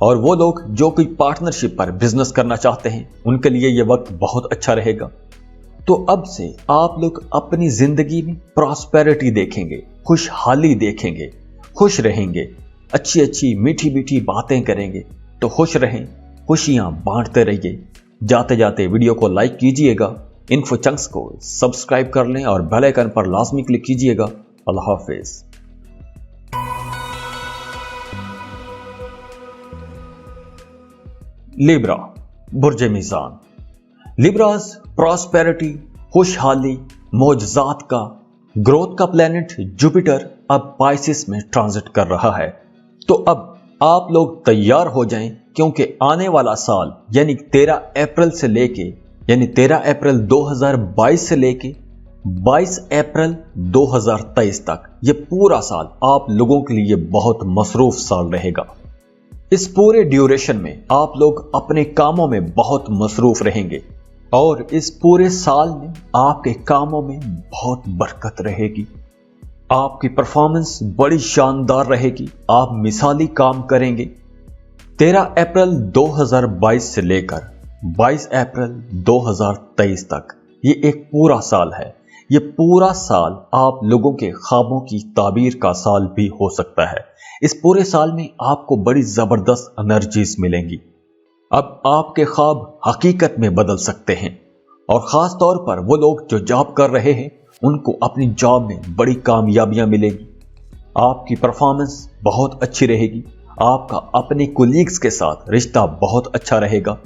और वो लोग जो कोई पार्टनरशिप पर बिजनेस करना चाहते हैं उनके लिए ये वक्त बहुत अच्छा रहेगा। तो अब से आप लोग अपनी जिंदगी में प्रॉस्पेरिटी देखेंगे, खुशहाली देखेंगे, खुश रहेंगे, अच्छी अच्छी मीठी मीठी बातें करेंगे। तो खुश रहें, खुशियां बांटते रहिए। जाते जाते वीडियो को लाइक कीजिएगा, इन्फो चंक्स को सब्सक्राइब कर लें और बेल आइकन पर लाजमी क्लिक कीजिएगा। अल्लाह हाफिज। लिब्रा, बुर्ज मीज़ान। लिब्रास प्रॉस्पेरिटी, खुशहाली, मोजजात का, ग्रोथ का प्लेनेट जुपिटर अब पाइसिस में ट्रांजिट कर रहा है। तो अब आप लोग तैयार हो जाएं, क्योंकि आने वाला साल यानी 13 अप्रैल से लेके, यानी 13 अप्रैल 2022 से लेके 22 अप्रैल 2023 तक ये पूरा साल आप लोगों के लिए बहुत मसरूफ साल रहेगा। इस पूरे ड्यूरेशन में आप लोग अपने कामों में बहुत मसरूफ रहेंगे और इस पूरे साल में आपके कामों में बहुत बरकत रहेगी। आपकी परफॉर्मेंस बड़ी शानदार रहेगी, आप मिसाली काम करेंगे। 13 अप्रैल 2022 से लेकर 22 अप्रैल 2023 तक ये एक पूरा साल है। ये पूरा साल आप लोगों के ख्वाबों की ताबीर का साल भी हो सकता है। इस पूरे साल में आपको बड़ी जबरदस्त एनर्जीज मिलेंगी। अब आपके ख्वाब हकीकत में बदल सकते हैं और खास तौर पर वो लोग जो जॉब कर रहे हैं उनको अपनी जॉब में बड़ी कामयाबियां मिलेगी। आपकी परफॉर्मेंस बहुत अच्छी रहेगी, आपका अपने कोलीग्स के साथ रिश्ता बहुत अच्छा रहेगा।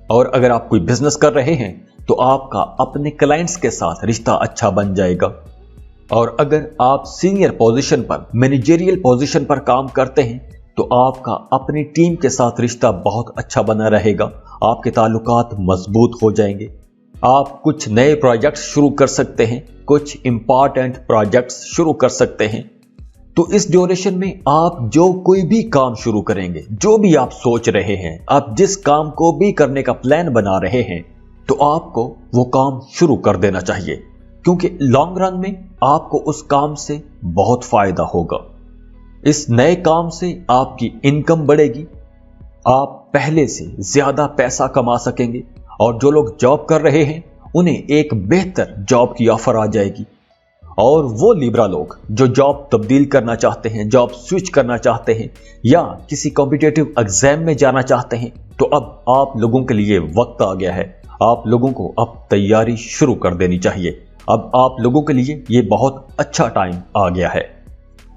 और अगर आप कोई बिजनेस कर रहे हैं तो आपका अपने क्लाइंट्स के साथ रिश्ता अच्छा बन जाएगा। और अगर आप सीनियर पोजीशन पर, मैनेजरियल पोजीशन पर काम करते हैं तो आपका अपनी टीम के साथ रिश्ता बहुत अच्छा बना रहेगा। आपके ताल्लुकात मजबूत हो जाएंगे। आप कुछ नए प्रोजेक्ट्स शुरू कर सकते हैं, कुछ इंपॉर्टेंट प्रोजेक्ट्स शुरू कर सकते हैं। तो इस ड्यूरेशन में आप जो कोई भी काम शुरू करेंगे, जो भी आप सोच रहे हैं, आप जिस काम को भी करने का प्लान बना रहे हैं, तो आपको वो काम शुरू कर देना चाहिए, क्योंकि लॉन्ग रन में आपको उस काम से बहुत फायदा होगा। इस नए काम से आपकी इनकम बढ़ेगी, आप पहले से ज्यादा पैसा कमा सकेंगे, और जो लोग जॉब कर रहे हैं उन्हें एक बेहतर जॉब की ऑफर आ जाएगी। और वो लिब्रा लोग जो जॉब तब्दील करना चाहते हैं, जॉब स्विच करना चाहते हैं, या किसी कॉम्पिटिटिव एग्जाम में जाना चाहते हैं, तो अब आप लोगों के लिए वक्त आ गया है। आप लोगों को अब तैयारी शुरू कर देनी चाहिए। अब आप लोगों के लिए ये बहुत अच्छा टाइम आ गया है।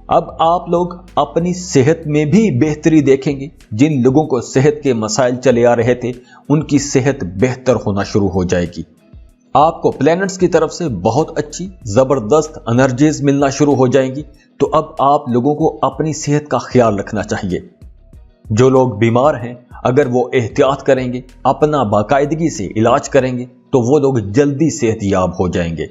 अब आप लोग अपनी सेहत में भी बेहतरी देखेंगे। जिन लोगों को सेहत के मसाइल चले आ रहे थे, उनकी सेहत बेहतर होना शुरू हो जाएगी। आपको प्लैनेट्स की तरफ से बहुत अच्छी जबरदस्त एनर्जीज मिलना शुरू हो जाएंगी। तो अब आप लोगों को अपनी सेहत का ख्याल रखना चाहिए। जो लोग बीमार हैं, अगर वो एहतियात करेंगे, अपना बाकायदगी से इलाज करेंगे, तो वो लोग जल्दी सेहतयाब हो जाएंगे।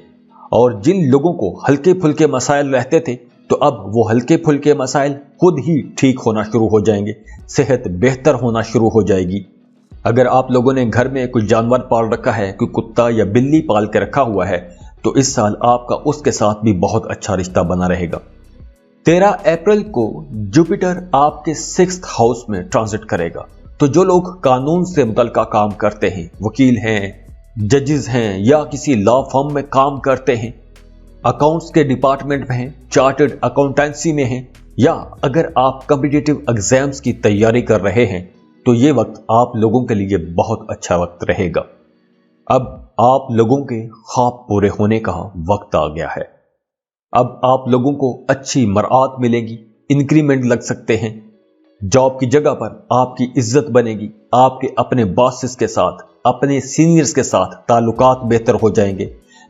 और जिन लोगों को हल्के फुल्के मसाइल रहते थे, तो अब वो हल्के फुल्के मसाइल खुद ही ठीक होना शुरू हो जाएंगे, सेहत बेहतर होना शुरू हो जाएगी। अगर आप लोगों ने घर में कोई जानवर पाल रखा है, कोई कुत्ता या बिल्ली पाल के रखा हुआ है, तो इस साल आपका उसके साथ भी बहुत अच्छा रिश्ता बना रहेगा। 13 अप्रैल को जुपिटर आपके 6th हाउस में ट्रांजिट करेगा। तो जो लोग कानून से मुतल्लिका काम करते हैं, वकील हैं, जजेस हैं, या किसी लॉ फर्म में काम करते हैं, अकाउंट्स के डिपार्टमेंट में हैं, चार्टर्ड अकाउंटेंसी में हैं, या अगर आप कॉम्पिटिटिव एग्जाम्स की तैयारी कर रहे हैं, तो ये वक्त आप लोगों के लिए बहुत अच्छा वक्त रहेगा। अब आप लोगों के ख्वाब पूरे होने का वक्त आ गया है। अब आप लोगों को अच्छी मरात मिलेगी, इंक्रीमेंट लग सकते हैं, जॉब की जगह पर आपकी इज्जत बनेगी, आपके अपने बॉसेस के साथ, अपने सीनियर्स के साथ ताल्लुकात बेहतर हो जाएंगे।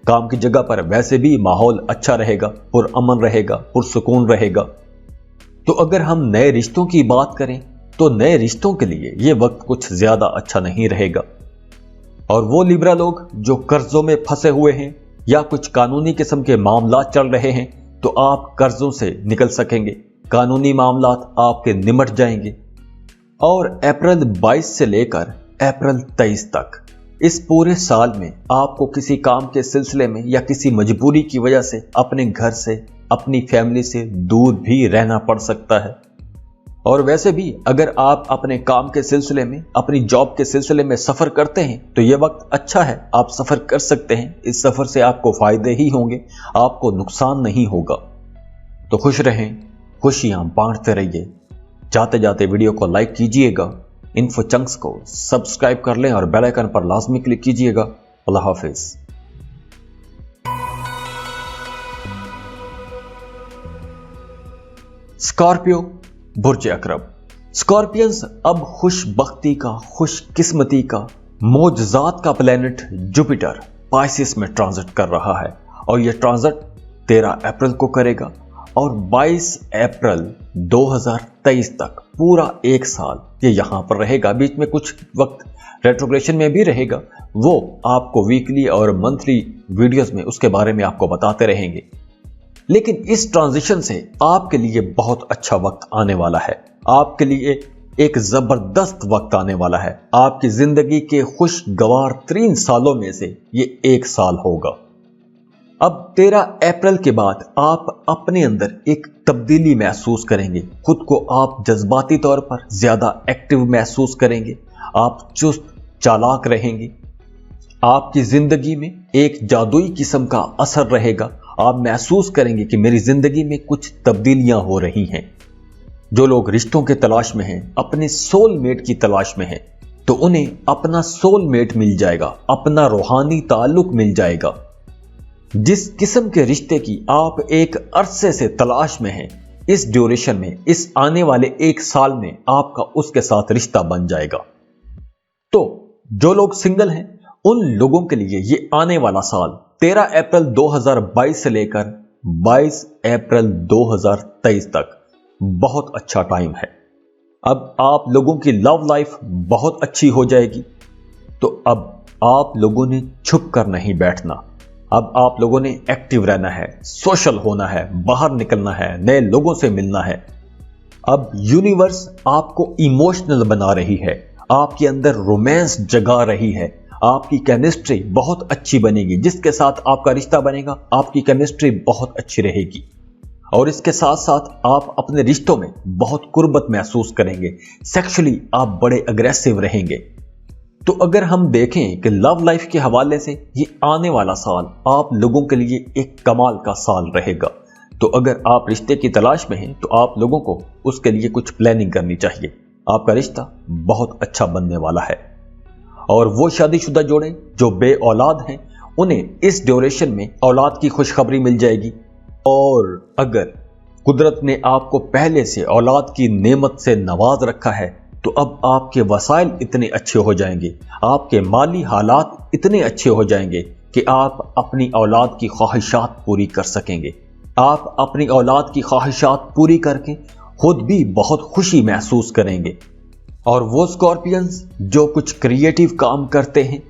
काम की जगह पर वैसे भी माहौल अच्छा रहेगा, पुरअमन रहेगा, पुरसुकून रहेगा। तो अगर हम नए रिश्तों की बात करें, तो नए रिश्तों के लिए यह वक्त कुछ ज्यादा अच्छा नहीं रहेगा। और वो लिब्रा लोग जो कर्जों में फंसे हुए हैं, या कुछ कानूनी किस्म के मामला चल रहे हैं, तो आप कर्जों से निकल सकेंगे, कानूनी मामलात आपके निमट जाएंगे। और अप्रैल 22 से लेकर अप्रैल 23 तक, इस पूरे साल में आपको किसी काम के सिलसिले में या किसी मजबूरी की वजह से अपने घर से, अपनी फैमिली से दूर भी रहना पड़ सकता है। और वैसे भी अगर आप अपने काम के सिलसिले में, अपनी जॉब के सिलसिले में सफर करते हैं, तो यह वक्त अच्छा है, आप सफर कर सकते हैं। इस सफर से आपको फायदे ही होंगे, आपको नुकसान नहीं होगा। तो खुश रहें, खुशियां बांटते रहिए। जाते जाते वीडियो को लाइक कीजिएगा, इन्फो चंक्स को सब्सक्राइब कर लें और बेल आइकन पर लाजमी क्लिक कीजिएगा। अल्लाह हाफिज। स्कॉर्पियो बुर्ज अकरब। स्कॉर्पियंस अब खुशबख्ती का, खुशकिस्मती का, मोजजात का प्लेनेट जुपिटर पाइसिस में ट्रांजिट कर रहा है। और यह ट्रांजिट 13 अप्रैल को करेगा और 22 अप्रैल 2023 तक पूरा एक साल ये यहां पर रहेगा। बीच में कुछ वक्त रेट्रोग्रेशन में भी रहेगा, वो आपको वीकली और मंथली वीडियोस में उसके बारे में आपको बताते रहेंगे। लेकिन इस ट्रांजिशन से आपके लिए बहुत अच्छा वक्त आने वाला है, आपके लिए एक जबरदस्त वक्त आने वाला है। आपकी जिंदगी के खुशगवार 3 सालों में से ये एक साल होगा। अब 13 अप्रैल के बाद आप अपने अंदर एक तब्दीली महसूस करेंगे, खुद को आप जज्बाती तौर पर ज्यादा एक्टिव महसूस करेंगे, आप चुस्त चालाक रहेंगे, आपकी जिंदगी में एक जादुई किस्म का असर रहेगा। आप महसूस करेंगे कि मेरी जिंदगी में कुछ तब्दीलियां हो रही हैं। जो लोग रिश्तों के तलाश में हैं, अपने सोलमेट की तलाश में हैं, तो उन्हें अपना सोलमेट मिल जाएगा, अपना रूहानी ताल्लुक मिल जाएगा। जिस किस्म के रिश्ते की आप एक अरसे से तलाश में हैं, इस ड्यूरेशन में, इस आने वाले एक साल में आपका उसके साथ रिश्ता बन जाएगा। तो जो लोग सिंगल हैं उन लोगों के लिए ये आने वाला साल 13 अप्रैल 2022 से लेकर 22 अप्रैल 2023 तक बहुत अच्छा टाइम है। अब आप लोगों की लव लाइफ बहुत अच्छी हो जाएगी। तो अब आप लोगों ने छुप कर नहीं बैठना, अब आप लोगों ने एक्टिव रहना है, सोशल होना है, बाहर निकलना है, नए लोगों से मिलना है। अब यूनिवर्स आपको इमोशनल बना रही है, आपके अंदर रोमांस जगा रही है, आपकी केमिस्ट्री बहुत अच्छी बनेगी। जिसके साथ आपका रिश्ता बनेगा आपकी केमिस्ट्री बहुत अच्छी रहेगी और इसके साथ साथ आप अपने रिश्तों में बहुत कुर्बत महसूस करेंगे। सेक्सुअली आप बड़े अग्रेसिव रहेंगे। तो अगर हम देखें कि लव लाइफ के हवाले से ये आने वाला साल आप लोगों के लिए एक कमाल का साल रहेगा। तो अगर आप रिश्ते की तलाश में हैं तो आप लोगों को उसके लिए कुछ प्लानिंग करनी चाहिए। आपका रिश्ता बहुत अच्छा बनने वाला है। और वो शादीशुदा जोड़े जो बे औलाद हैं उन्हें इस ड्यूरेशन में औलाद की खुशखबरी मिल जाएगी। और अगर कुदरत ने आपको पहले से औलाद की नेमत से नवाज रखा है तो अब आपके वसाइल इतने अच्छे हो जाएंगे, आपके माली हालात इतने अच्छे हो जाएंगे कि आप अपनी औलाद की ख्वाहिशात पूरी कर सकेंगे। आप अपनी औलाद की ख्वाहिशात पूरी करके खुद भी बहुत खुशी महसूस करेंगे। और वो स्कॉर्पियंस जो कुछ क्रिएटिव काम करते हैं,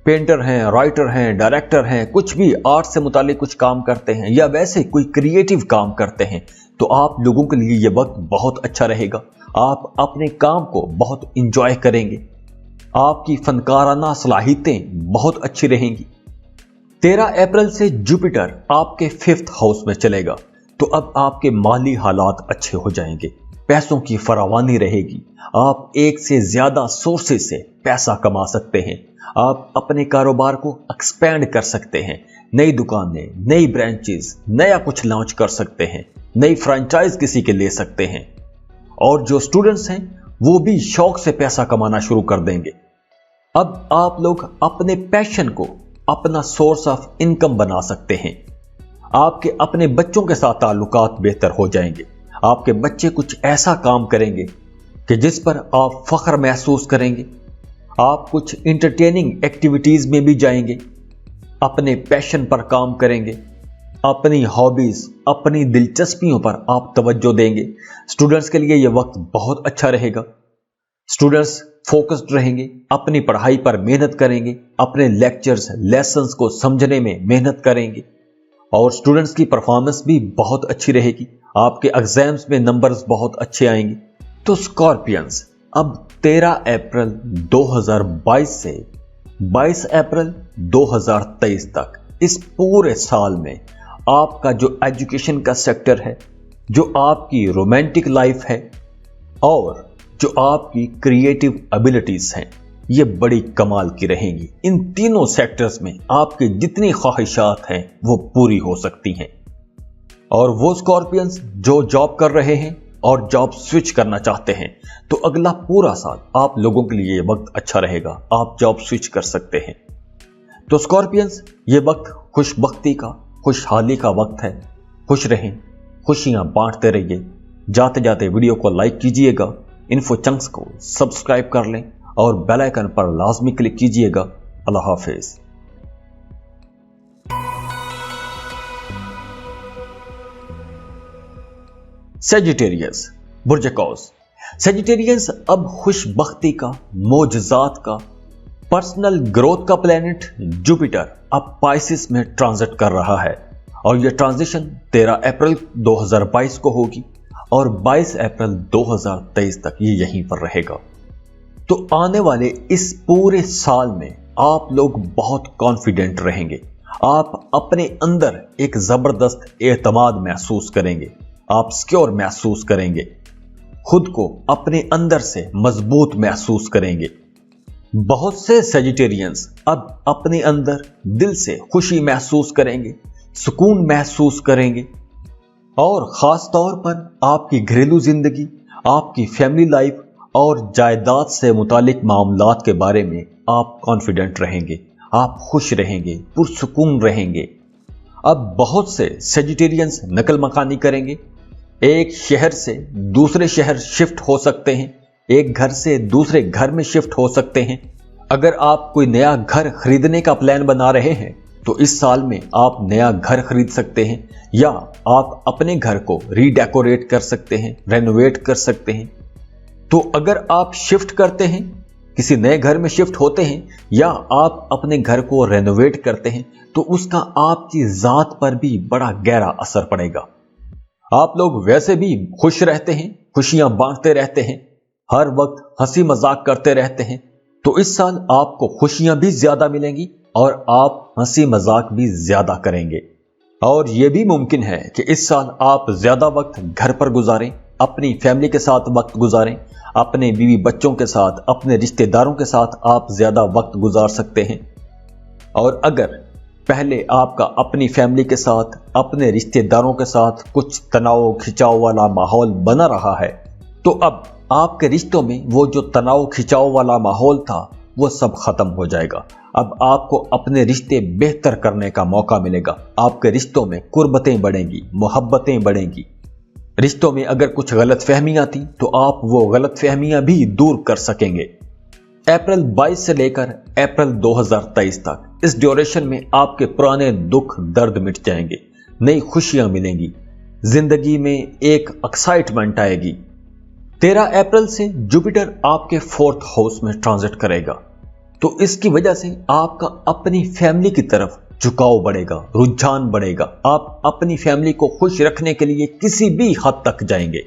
पेंटर हैं, राइटर हैं, डायरेक्टर हैं, कुछ भी आर्ट से मुतालिक कुछ काम करते हैं या वैसे कोई क्रिएटिव काम करते हैं, तो आप लोगों के लिए ये वक्त बहुत अच्छा रहेगा। आप अपने काम को बहुत इंजॉय करेंगे, आपकी फनकाराना सलाहियतें बहुत अच्छी रहेंगी। 13 अप्रैल से जुपिटर आपके 5th हाउस में चलेगा तो अब आपके माली हालात अच्छे हो जाएंगे, पैसों की फरावानी रहेगी, आप एक से ज्यादा सोर्सेज से पैसा कमा सकते हैं, आप अपने कारोबार को एक्सपेंड कर सकते हैं, नई दुकानें, नई ब्रांचेस, नया कुछ लॉन्च कर सकते हैं, नई फ्रेंचाइज किसी के ले सकते हैं। और जो स्टूडेंट्स हैं वो भी शौक से पैसा कमाना शुरू कर देंगे। अब आप लोग अपने पैशन को अपना सोर्स ऑफ इनकम बना सकते हैं। आपके अपने बच्चों के साथ ताल्लुकात बेहतर हो जाएंगे। आपके बच्चे कुछ ऐसा काम करेंगे कि जिस पर आप फख्र महसूस करेंगे। आप कुछ इंटरटेनिंग एक्टिविटीज में भी जाएंगे, अपने पैशन पर काम करेंगे, अपनी हॉबीज, अपनी दिलचस्पियों पर आप तवज्जो देंगे। स्टूडेंट्स के लिए यह वक्त बहुत अच्छा रहेगा। स्टूडेंट्स फोकस्ड रहेंगे, अपनी पढ़ाई पर मेहनत करेंगे, अपने लेक्चर्स, लेसन्स को समझने में मेहनत करेंगे और स्टूडेंट्स की परफॉर्मेंस भी बहुत अच्छी रहेगी। आपके एग्जाम्स में नंबर्स बहुत अच्छे आएंगे। तो स्कॉर्पियंस अब 13 अप्रैल 2022 से 22 अप्रैल 2023 तक इस पूरे साल में आपका जो एजुकेशन का सेक्टर है, जो आपकी रोमांटिक लाइफ है और जो आपकी क्रिएटिव एबिलिटीज हैं, ये बड़ी कमाल की रहेंगी। इन तीनों सेक्टर्स में आपकी जितनी ख्वाहिशात हैं वो पूरी हो सकती हैं। और वो स्कॉर्पियंस जो जॉब कर रहे हैं और जॉब स्विच करना चाहते हैं तो अगला पूरा साल आप लोगों के लिए ये वक्त अच्छा रहेगा, आप जॉब स्विच कर सकते हैं। तो स्कॉर्पियंस ये वक्त खुशबख्ती का, खुशहाली का वक्त है। खुश रहें, खुशियां बांटते रहिए। जाते जाते वीडियो को लाइक कीजिएगा, इन्फो चंक्स को सब्सक्राइब कर लें और बेल आइकन पर लाजमी क्लिक कीजिएगा। अल्लाह हाफिज। सेजिटेरियस बुर्ज कौस। सेजिटेरियंस अब खुशबख्ती का, मोजजात का, पर्सनल ग्रोथ का प्लेनेट जुपिटर अब पाइसिस में ट्रांजिट कर रहा है और यह ट्रांजिशन 13 अप्रैल 2022 को होगी और 22 अप्रैल 2023 तक ये यहीं पर रहेगा। तो आने वाले इस पूरे साल में आप लोग बहुत कॉन्फिडेंट रहेंगे। आप अपने अंदर एक जबरदस्त एतमाद महसूस करेंगे, आप सिक्योर महसूस करेंगे, खुद को अपने अंदर से मजबूत महसूस करेंगे। बहुत से सेजिटेरियंस अब अपने अंदर दिल से खुशी महसूस करेंगे, सुकून महसूस करेंगे और खास तौर पर आपकी घरेलू जिंदगी, आपकी फैमिली लाइफ और जायदाद से मुतालिक मामलात के बारे में आप कॉन्फिडेंट रहेंगे, आप खुश रहेंगे, पुरसुकून रहेंगे। अब बहुत से सेजिटेरियंस नकल मकानी करेंगे, एक शहर से दूसरे शहर शिफ्ट हो सकते हैं, एक घर से दूसरे घर में शिफ्ट हो सकते हैं, अगर आप कोई नया घर खरीदने का प्लान बना रहे हैं तो इस साल में आप नया घर खरीद सकते हैं, या आप अपने घर को रीडेकोरेट कर सकते हैं, रेनोवेट कर सकते हैं। तो अगर आप शिफ्ट करते हैं, किसी नए घर में शिफ्ट होते हैं, या आप अपने घर को रेनोवेट करते हैं, तो उसका आपकी जात पर भी बड़ा गहरा असर पड़ेगा। आप लोग वैसे भी खुश रहते हैं, खुशियां बांटते रहते हैं, हर वक्त हंसी मजाक करते रहते हैं, तो इस साल आपको खुशियां भी ज्यादा मिलेंगी और आप हंसी मजाक भी ज्यादा करेंगे। और यह भी मुमकिन है कि इस साल आप ज्यादा वक्त घर पर गुजारें, अपनी फैमिली के साथ वक्त गुजारें, अपने बीवी बच्चों के साथ, अपने रिश्तेदारों के साथ आप ज्यादा वक्त गुजार सकते हैं। और अगर पहले आपका अपनी फैमिली के साथ, अपने रिश्तेदारों के साथ कुछ तनाव खिंचाव वाला माहौल बना रहा है, तो अब आपके रिश्तों में वो जो तनाव खिंचाव वाला माहौल था वो सब खत्म हो जाएगा। अब आपको अपने रिश्ते बेहतर करने का मौका मिलेगा। आपके रिश्तों में कुर्बतें बढ़ेंगी, मोहब्बतें बढ़ेंगी। रिश्तों में अगर कुछ गलतफहमियां थी तो आप वो गलतफहमियां भी दूर कर सकेंगे। अप्रैल 22 से लेकर अप्रैल 2023 तक इस ड्यूरेशन में आपके पुराने दुख दर्द मिट जाएंगे, नई खुशियां मिलेंगी, जिंदगी में एक एक्साइटमेंट आएगी। 13 अप्रैल से जुपिटर आपके 4th हाउस में ट्रांजिट करेगा, तो इसकी वजह से आपका अपनी फैमिली की तरफ झुकाव बढ़ेगा, रुझान बढ़ेगा। आप अपनी फैमिली को खुश रखने के लिए किसी भी हद तक जाएंगे।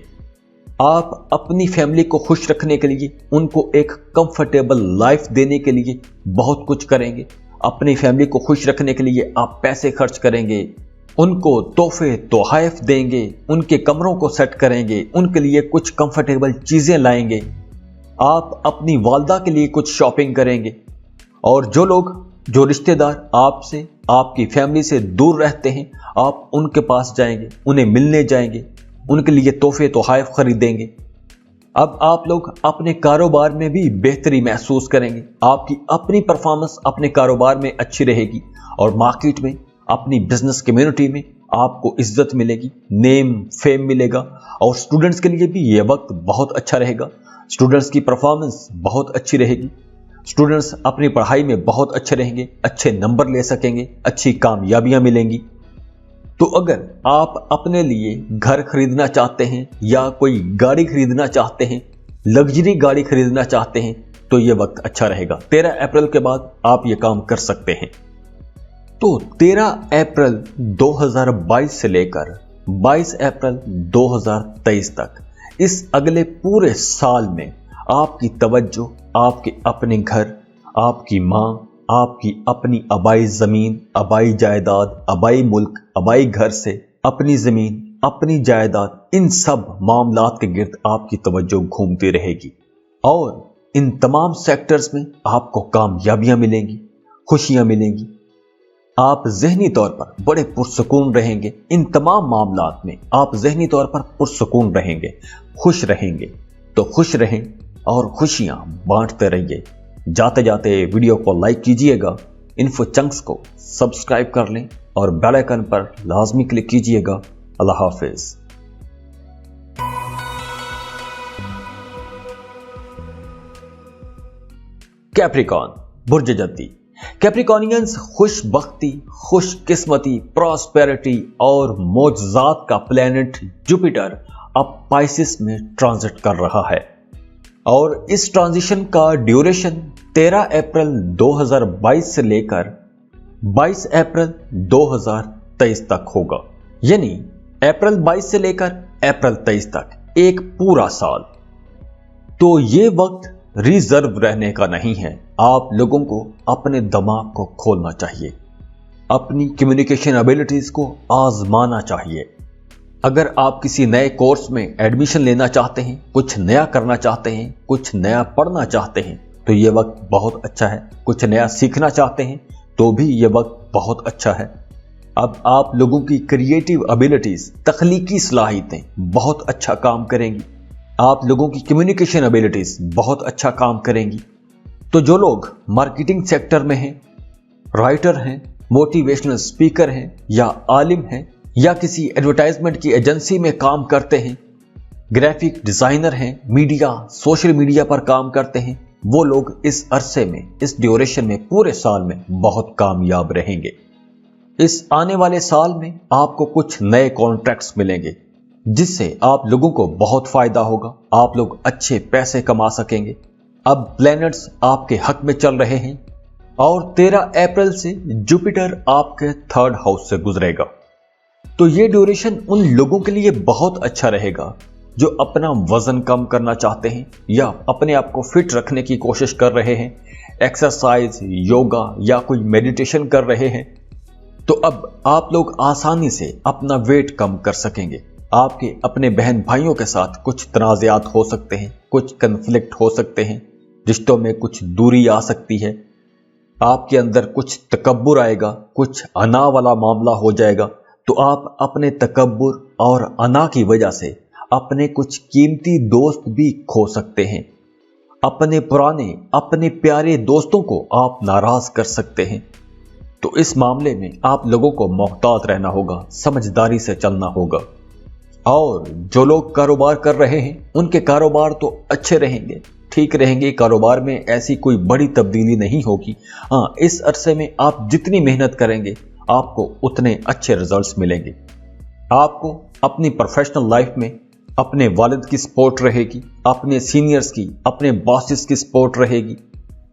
आप अपनी फैमिली को खुश रखने के लिए, उनको एक कंफर्टेबल लाइफ देने के लिए बहुत कुछ करेंगे। अपनी फैमिली को खुश रखने के लिए आप पैसे खर्च करेंगे, उनको तोहफे तोहफ देंगे, उनके कमरों को सेट करेंगे, उनके लिए कुछ कंफर्टेबल चीजें लाएंगे। आप अपनी वालदा के लिए कुछ शॉपिंग करेंगे। और जो रिश्तेदार आपसे, आपकी फैमिली से दूर रहते हैं, आप उनके पास जाएंगे, उन्हें मिलने जाएंगे, उनके लिए तोहफे तोहफ खरीदेंगे। अब आप लोग अपने कारोबार में भी बेहतरी महसूस करेंगे। आपकी अपनी परफॉर्मेंस अपने कारोबार में अच्छी रहेगी और मार्केट में, अपनी बिजनेस कम्युनिटी में आपको इज्जत मिलेगी, नेम फेम मिलेगा। और स्टूडेंट्स के लिए भी यह वक्त बहुत अच्छा रहेगा। स्टूडेंट्स की परफॉर्मेंस बहुत अच्छी रहेगी। स्टूडेंट्स अपनी पढ़ाई में बहुत अच्छे रहेंगे, अच्छे नंबर ले सकेंगे, अच्छी कामयाबियां मिलेंगी। तो अगर आप अपने लिए घर खरीदना चाहते हैं या कोई गाड़ी खरीदना चाहते हैं, लग्जरी गाड़ी खरीदना चाहते हैं, तो यह वक्त अच्छा रहेगा। 13 अप्रैल के बाद आप ये काम कर सकते हैं। तो 13 अप्रैल 2022 से लेकर 22 अप्रैल 2023 तक इस अगले पूरे साल में आपकी तवज्जो आपके अपने घर, आपकी माँ, आपकी अपनी आबाई जमीन, आबाई जायदाद, आबाई मुल्क, आबाई घर से अपनी जमीन, अपनी जायदाद, इन सब मामलात के गिर्द आपकी तवज्जो घूमती रहेगी। और इन तमाम सेक्टर्स में आपको कामयाबियां मिलेंगी, खुशियां मिलेंगी। आप ज़हनी तौर पर बड़े पुरसुकून रहेंगे। इन तमाम मामलात में आप ज़हनी तौर पर पुरसुकून रहेंगे, खुश रहेंगे। तो खुश रहें और खुशियां बांटते रहिए। जाते जाते वीडियो को लाइक कीजिएगा, इन्फो चंक्स को सब्सक्राइब कर लें और बेल आइकन पर लाजमी क्लिक कीजिएगा। अल्लाह हाफिज। कैप्रिकॉन बुर्ज जद्दी। कैप्रिकॉनियंस खुशबख्ती, खुशकिस्मती, प्रॉस्पेरिटी और मोजजात का प्लेनेट जुपिटर अब पाइसिस में ट्रांजिट कर रहा है और इस ट्रांजिशन का ड्यूरेशन 13 अप्रैल 2022 से लेकर 22 अप्रैल 2023 तक होगा। यानी अप्रैल 22 से लेकर अप्रैल 23 तक एक पूरा साल। तो ये वक्त रिजर्व रहने का नहीं है। आप लोगों को अपने दिमाग को खोलना चाहिए, अपनी कम्युनिकेशन एबिलिटीज को आजमाना चाहिए। अगर आप किसी नए कोर्स में एडमिशन लेना चाहते हैं, कुछ नया करना चाहते हैं, कुछ नया पढ़ना चाहते हैं, तो ये वक्त बहुत अच्छा है। कुछ नया सीखना चाहते हैं तो भी ये वक्त बहुत अच्छा है। अब आप लोगों की क्रिएटिव एबिलिटीज, तख्लीकी सलाहियतें बहुत अच्छा काम करेंगी। आप लोगों की कम्युनिकेशन एबिलिटीज बहुत अच्छा काम करेंगी। तो जो लोग मार्केटिंग सेक्टर में हैं, राइटर हैं, मोटिवेशनल स्पीकर हैं या आलिम हैं या किसी एडवर्टाइजमेंट की एजेंसी में काम करते हैं, ग्राफिक डिजाइनर हैं, मीडिया, सोशल मीडिया पर काम करते हैं, वो लोग इस अरसे में, इस ड्यूरेशन में, पूरे साल में बहुत कामयाब रहेंगे। इस आने वाले साल में आपको कुछ नए कॉन्ट्रैक्ट्स मिलेंगे जिससे आप लोगों को बहुत फायदा होगा। आप लोग अच्छे पैसे कमा सकेंगे। अब प्लैनेट्स आपके हक में चल रहे हैं और 13 अप्रैल से जुपिटर आपके 3rd हाउस से गुजरेगा। तो ये ड्यूरेशन उन लोगों के लिए बहुत अच्छा रहेगा जो अपना वजन कम करना चाहते हैं या अपने आप को फिट रखने की कोशिश कर रहे हैं, एक्सरसाइज, योगा या कोई मेडिटेशन कर रहे हैं। तो अब आप लोग आसानी से अपना वेट कम कर सकेंगे। आपके अपने बहन भाइयों के साथ कुछ तनाज़ात हो सकते हैं, कुछ कन्फ्लिक्ट हो सकते हैं, रिश्तों में कुछ दूरी आ सकती है, आपके अंदर कुछ तकब्बुर आएगा, कुछ अना वाला मामला हो जाएगा। तो आप अपने तकब्बुर और अना की वजह से अपने कुछ कीमती दोस्त भी खो सकते हैं। अपने पुराने, अपने प्यारे दोस्तों को आप नाराज कर सकते हैं। तो इस मामले में आप लोगों को मोहतात रहना होगा, समझदारी से चलना होगा। और जो लोग कारोबार कर रहे हैं उनके कारोबार तो अच्छे रहेंगे, ठीक रहेंगे। कारोबार में ऐसी कोई बड़ी तब्दीली नहीं होगी। हाँ, इस अरसे में आप जितनी मेहनत करेंगे आपको उतने अच्छे रिजल्ट्स मिलेंगे। आपको अपनी प्रोफेशनल लाइफ में अपने वालिद की सपोर्ट रहेगी, अपने सीनियर्स की, अपने बॉसेस की सपोर्ट रहेगी।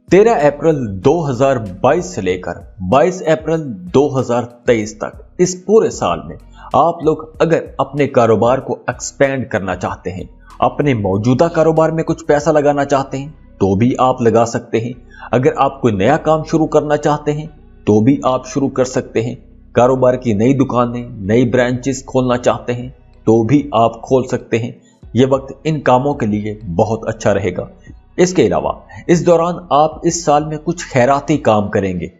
13 अप्रैल 2022 से लेकर 22 अप्रैल 2023 तक इस पूरे साल में आप लोग अगर अपने कारोबार को एक्सपेंड करना चाहते हैं, अपने मौजूदा कारोबार में कुछ पैसा लगाना चाहते हैं तो भी आप लगा सकते हैं। अगर आप कोई नया काम शुरू करना चाहते हैं तो भी आप शुरू कर सकते हैं। कारोबार की नई दुकानें, नई ब्रांचेस खोलना चाहते हैं तो भी आप खोल सकते हैं। यह वक्त इन कामों के लिए बहुत अच्छा रहेगा। इसके अलावा इस दौरान आप इस साल में कुछ खैराती काम करेंगे।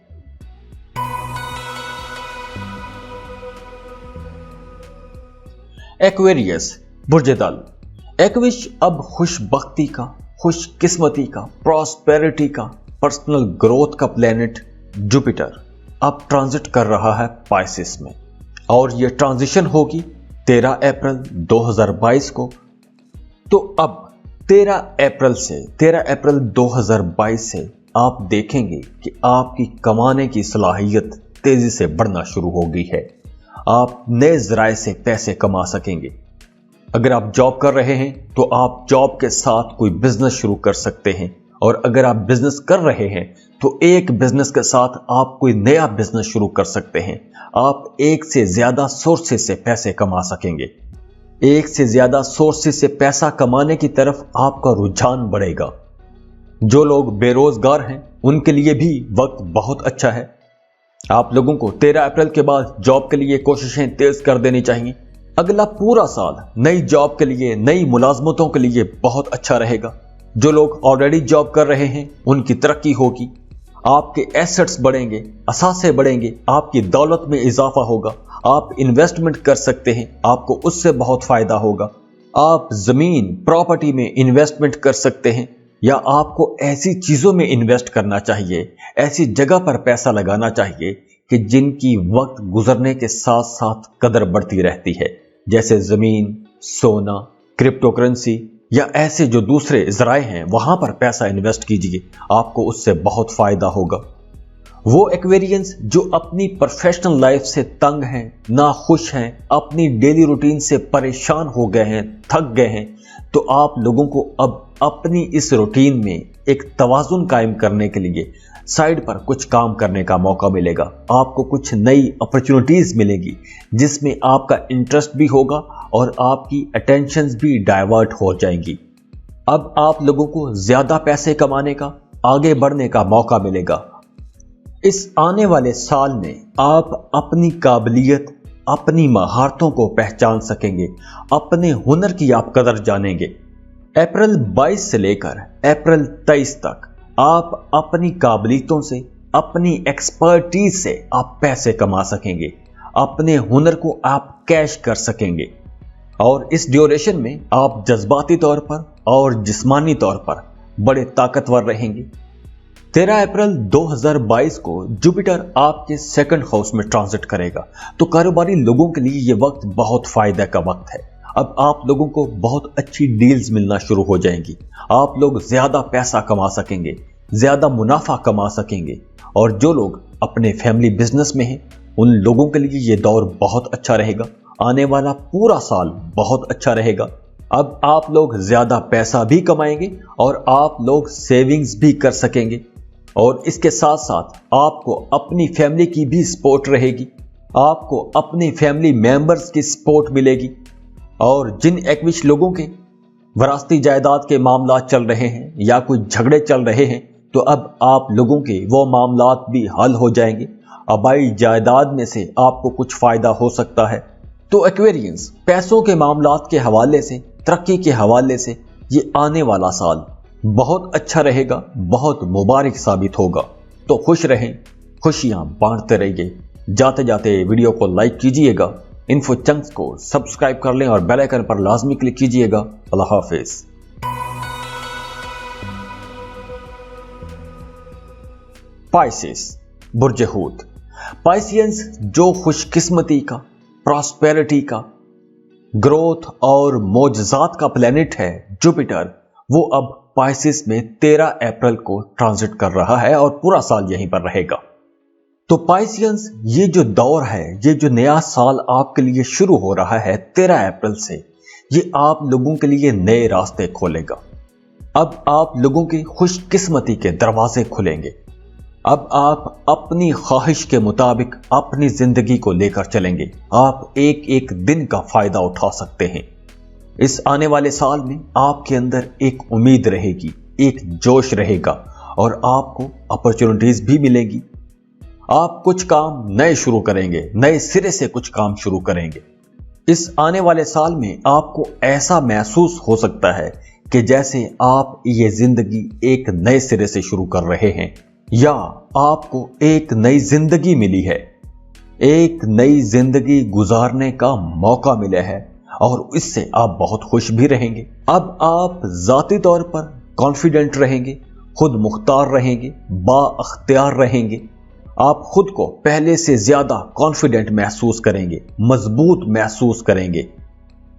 एक्वेरियस बुर्ज दल। एक्विश अब खुशबख्ती का, खुशकिस्मती का, प्रॉस्पेरिटी का, पर्सनल ग्रोथ का प्लेनेट जुपिटर अब ट्रांजिट कर रहा है पाइसेस में और यह ट्रांजिशन होगी 13 अप्रैल 2022 को। तो अब 13 अप्रैल 2022 से आप देखेंगे कि आपकी कमाने की सलाहियत तेजी से बढ़ना शुरू हो गई है। आप नए जराए से पैसे कमा सकेंगे। अगर आप जॉब कर रहे हैं तो आप जॉब के साथ कोई बिजनेस शुरू कर सकते हैं, और अगर आप बिजनेस कर रहे हैं तो एक बिजनेस के साथ आप कोई नया बिजनेस शुरू कर सकते हैं। आप एक से ज्यादा सोर्सेस से पैसे कमा सकेंगे। एक से ज्यादा सोर्सेस से पैसा कमाने की तरफ आपका रुझान बढ़ेगा। जो लोग बेरोजगार हैं उनके लिए भी वक्त बहुत अच्छा है। आप लोगों को 13 अप्रैल के बाद जॉब के लिए कोशिशें तेज कर देनी चाहिए। अगला पूरा साल नई जॉब के लिए, नई मुलाजमतों के लिए बहुत अच्छा रहेगा। जो लोग ऑलरेडी जॉब कर रहे हैं उनकी तरक्की होगी, आपके एसेट्स बढ़ेंगे, असासे बढ़ेंगे, आपकी दौलत में इजाफा होगा। आप इन्वेस्टमेंट कर सकते हैं, आपको उससे बहुत फायदा होगा। आप जमीन, प्रॉपर्टी में इन्वेस्टमेंट कर सकते हैं, या आपको ऐसी चीजों में इन्वेस्ट करना चाहिए, ऐसी जगह पर पैसा लगाना चाहिए कि जिनकी वक्त गुजरने के साथ साथ कदर बढ़ती रहती है, जैसे जमीन, सोना, क्रिप्टो करेंसी या ऐसे जो दूसरे जराए हैं वहां पर पैसा इन्वेस्ट कीजिए, आपको उससे बहुत फायदा होगा। वो एक्वेरियंस जो अपनी प्रोफेशनल लाइफ से तंग हैं, नाखुश हैं, अपनी डेली रूटीन से परेशान हो गए हैं, थक गए हैं, तो आप लोगों को अब अपनी इस रूटीन में एक तवाजुन कायम करने के लिए साइड पर कुछ काम करने का मौका मिलेगा। आपको कुछ नई अपॉर्चुनिटीज मिलेगी जिसमें आपका इंटरेस्ट भी होगा और आपकी अटेंशंस भी डाइवर्ट हो जाएंगी। अब आप लोगों को ज्यादा पैसे कमाने का, आगे बढ़ने का मौका मिलेगा। इस आने वाले साल में आप अपनी काबिलियत, अपनी महारतों को पहचान सकेंगे, अपने हुनर की आप कदर जानेंगे। अप्रैल 22 से लेकर अप्रैल 23 तक आप अपनी काबिलियतों से, अपनी एक्सपर्टीज से आप पैसे कमा सकेंगे, अपने हुनर को आप कैश कर सकेंगे। और इस ड्यूरेशन में आप जज्बाती तौर पर और जिस्मानी तौर पर बड़े ताकतवर रहेंगे। 13 अप्रैल 2022 को जुपिटर आपके सेकंड हाउस में ट्रांजिट करेगा, तो कारोबारी लोगों के लिए यह वक्त बहुत फायदे का वक्त है। अब आप लोगों को बहुत अच्छी डील्स मिलना शुरू हो जाएंगी। आप लोग ज्यादा पैसा कमा सकेंगे, ज्यादा मुनाफा कमा सकेंगे। और जो लोग अपने फैमिली बिजनेस में हैं, उन लोगों के लिए ये दौर बहुत अच्छा रहेगा। आने वाला पूरा साल बहुत अच्छा रहेगा। अब आप लोग ज्यादा पैसा भी कमाएंगे और आप लोग सेविंग्स भी कर सकेंगे। और इसके साथ साथ आपको अपनी फैमिली की भी सपोर्ट रहेगी, आपको अपनी फैमिली मेंबर्स की सपोर्ट मिलेगी। और जिन एक्विश लोगों के विरासती जायदाद के मामला चल रहे हैं या कोई झगड़े चल रहे हैं, तो अब आप लोगों के वो मामलात भी हल हो जाएंगे। आबाई जायदाद में से आपको कुछ फायदा हो सकता है। तो एक्वेरियंस, पैसों के मामलात के हवाले से, तरक्की के हवाले से ये आने वाला साल बहुत अच्छा रहेगा, बहुत मुबारक साबित होगा। तो खुश रहें, खुशियां बांटते रहिए। जाते जाते वीडियो को लाइक कीजिएगा, इन्फो चंक्स को सब्सक्राइब कर लें और बेल आइकन पर लाजमी क्लिक कीजिएगा। अल्लाह हाफिज। पाइसेस, बुर्ज हूत। पाइसियंस जो खुशकिस्मती का, प्रॉस्पेरिटी का, ग्रोथ और मोजजात का प्लेनेट है जुपिटर, वो अब पाइसेस में 13 अप्रैल को ट्रांजिट कर रहा है और पूरा साल यहीं पर रहेगा। तो पाइसियंस, ये जो दौर है, ये जो नया साल आपके लिए शुरू हो रहा है 13 अप्रैल से, ये आप लोगों के लिए नए रास्ते खोलेगा। अब आप लोगों की खुशकिस्मती के दरवाजे खुलेंगे। अब आप अपनी ख्वाहिश के मुताबिक अपनी जिंदगी को लेकर चलेंगे। आप एक एक दिन का फायदा उठा सकते हैं। इस आने वाले साल में आपके अंदर एक उम्मीद रहेगी, एक जोश रहेगा और आपको अपॉर्चुनिटीज भी मिलेंगी। आप कुछ काम नए शुरू करेंगे, नए सिरे से कुछ काम शुरू करेंगे। इस आने वाले साल में आपको ऐसा महसूस हो सकता है कि जैसे आप ये जिंदगी एक नए सिरे से शुरू कर रहे हैं या आपको एक नई जिंदगी मिली है, एक नई जिंदगी गुजारने का मौका मिला है और इससे आप बहुत खुश भी रहेंगे। अब आप जाती तौर पर कॉन्फिडेंट रहेंगे, खुद मुख्तार रहेंगे, बाअख्तियार रहेंगे। आप खुद को पहले से ज्यादा कॉन्फिडेंट महसूस करेंगे, मजबूत महसूस करेंगे।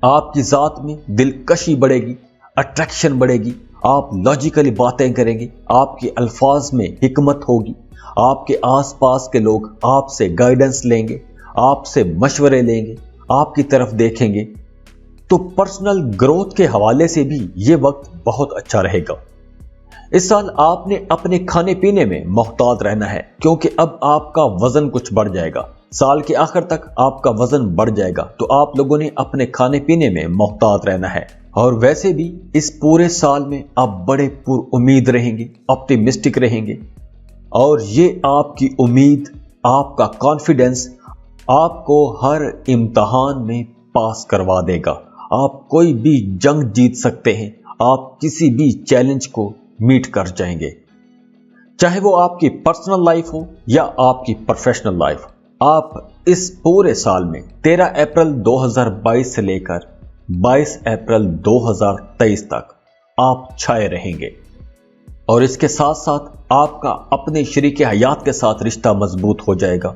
आपकी जात में दिलकशी बढ़ेगी, अट्रैक्शन बढ़ेगी। आप लॉजिकली बातें करेंगे, आपके अल्फाज में हिकमत होगी। आपके आसपास के लोग आपसे गाइडेंस लेंगे, आपसे मशवरे लेंगे, आपकी तरफ देखेंगे। तो पर्सनल ग्रोथ के हवाले से भी ये वक्त बहुत अच्छा रहेगा। इस साल आपने अपने खाने पीने में मोहतात रहना है, क्योंकि अब आपका वजन कुछ बढ़ जाएगा। साल के आखिर तक आपका वजन बढ़ जाएगा, तो आप लोगों ने अपने खाने पीने में मोहतात रहना है। और वैसे भी इस पूरे साल में आप बड़े पुरुम्मीद रहेंगे, ऑप्टिमिस्टिक रहेंगे। और ये आपकी उम्मीद, आपका कॉन्फिडेंस आपको हर इम्तहान में पास करवा देगा। आप कोई भी जंग जीत सकते हैं, आप किसी भी चैलेंज को मीट कर जाएंगे, चाहे वो आपकी पर्सनल लाइफ हो या आपकी प्रोफेशनल लाइफ। आप इस पूरे साल में 13 अप्रैल 2022 से लेकर 22 अप्रैल 2023 तक आप छाए रहेंगे। और इसके साथ साथ आपका अपने शरीके हयात के साथ रिश्ता मजबूत हो जाएगा।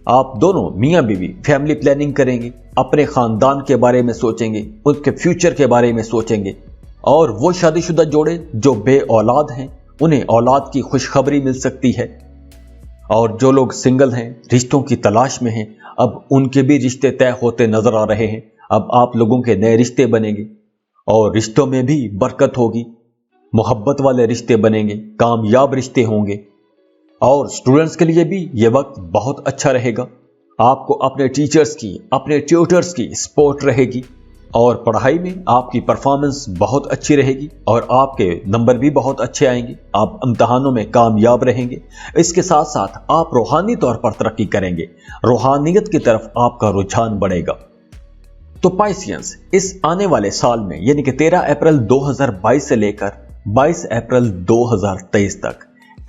आप दोनों मियाँ बीवी फैमिली प्लानिंग करेंगे, अपने खानदान के बारे में सोचेंगे, उनके फ्यूचर के बारे में सोचेंगे। और वो शादीशुदा जोड़े जो बे औलाद हैं, उन्हें औलाद की खुशखबरी मिल सकती है। और जो लोग सिंगल हैं, रिश्तों की तलाश में हैं, अब उनके भी रिश्ते तय होते नजर आ रहे हैं। अब आप लोगों के नए रिश्ते बनेंगे और रिश्तों में भी बरकत होगी, मोहब्बत वाले रिश्ते बनेंगे, कामयाब रिश्ते होंगे। और स्टूडेंट्स के लिए भी ये वक्त बहुत अच्छा रहेगा। आपको अपने टीचर्स की, अपने ट्यूटर्स की सपोर्ट रहेगी और पढ़ाई में आपकी परफॉर्मेंस बहुत अच्छी रहेगी और आपके नंबर भी बहुत अच्छे आएंगे। आप इम्तहानों में कामयाब रहेंगे। इसके साथ साथ आप रूहानी तौर पर तरक्की करेंगे, रूहानियत की तरफ आपका रुझान बढ़ेगा। तो पाइसियंस, इस आने वाले साल में यानी कि 13 अप्रैल 2022 से लेकर 22 अप्रैल 2023 तक,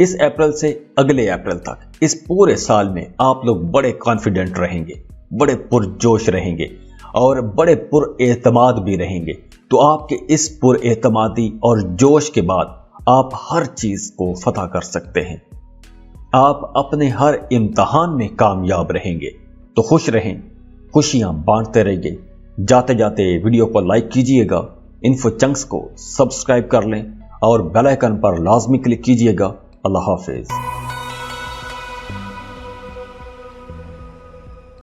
इस अप्रैल से अगले अप्रैल तक, इस पूरे साल में आप लोग बड़े कॉन्फिडेंट रहेंगे, बड़े पुरजोश रहेंगे और बड़े पुरएतमाद भी रहेंगे। तो आपके इस पुरएतमादी और जोश के बाद आप हर चीज को फतह कर सकते हैं। आप अपने हर इम्तहान में कामयाब रहेंगे। तो खुश रहें, खुशियां बांटते रहिए। जाते जाते वीडियो को लाइक कीजिएगा, इन्फो चंक्स को सब्सक्राइब कर लें और बेल आइकन पर लाजमी क्लिक कीजिएगा। अल्लाह हाफिज।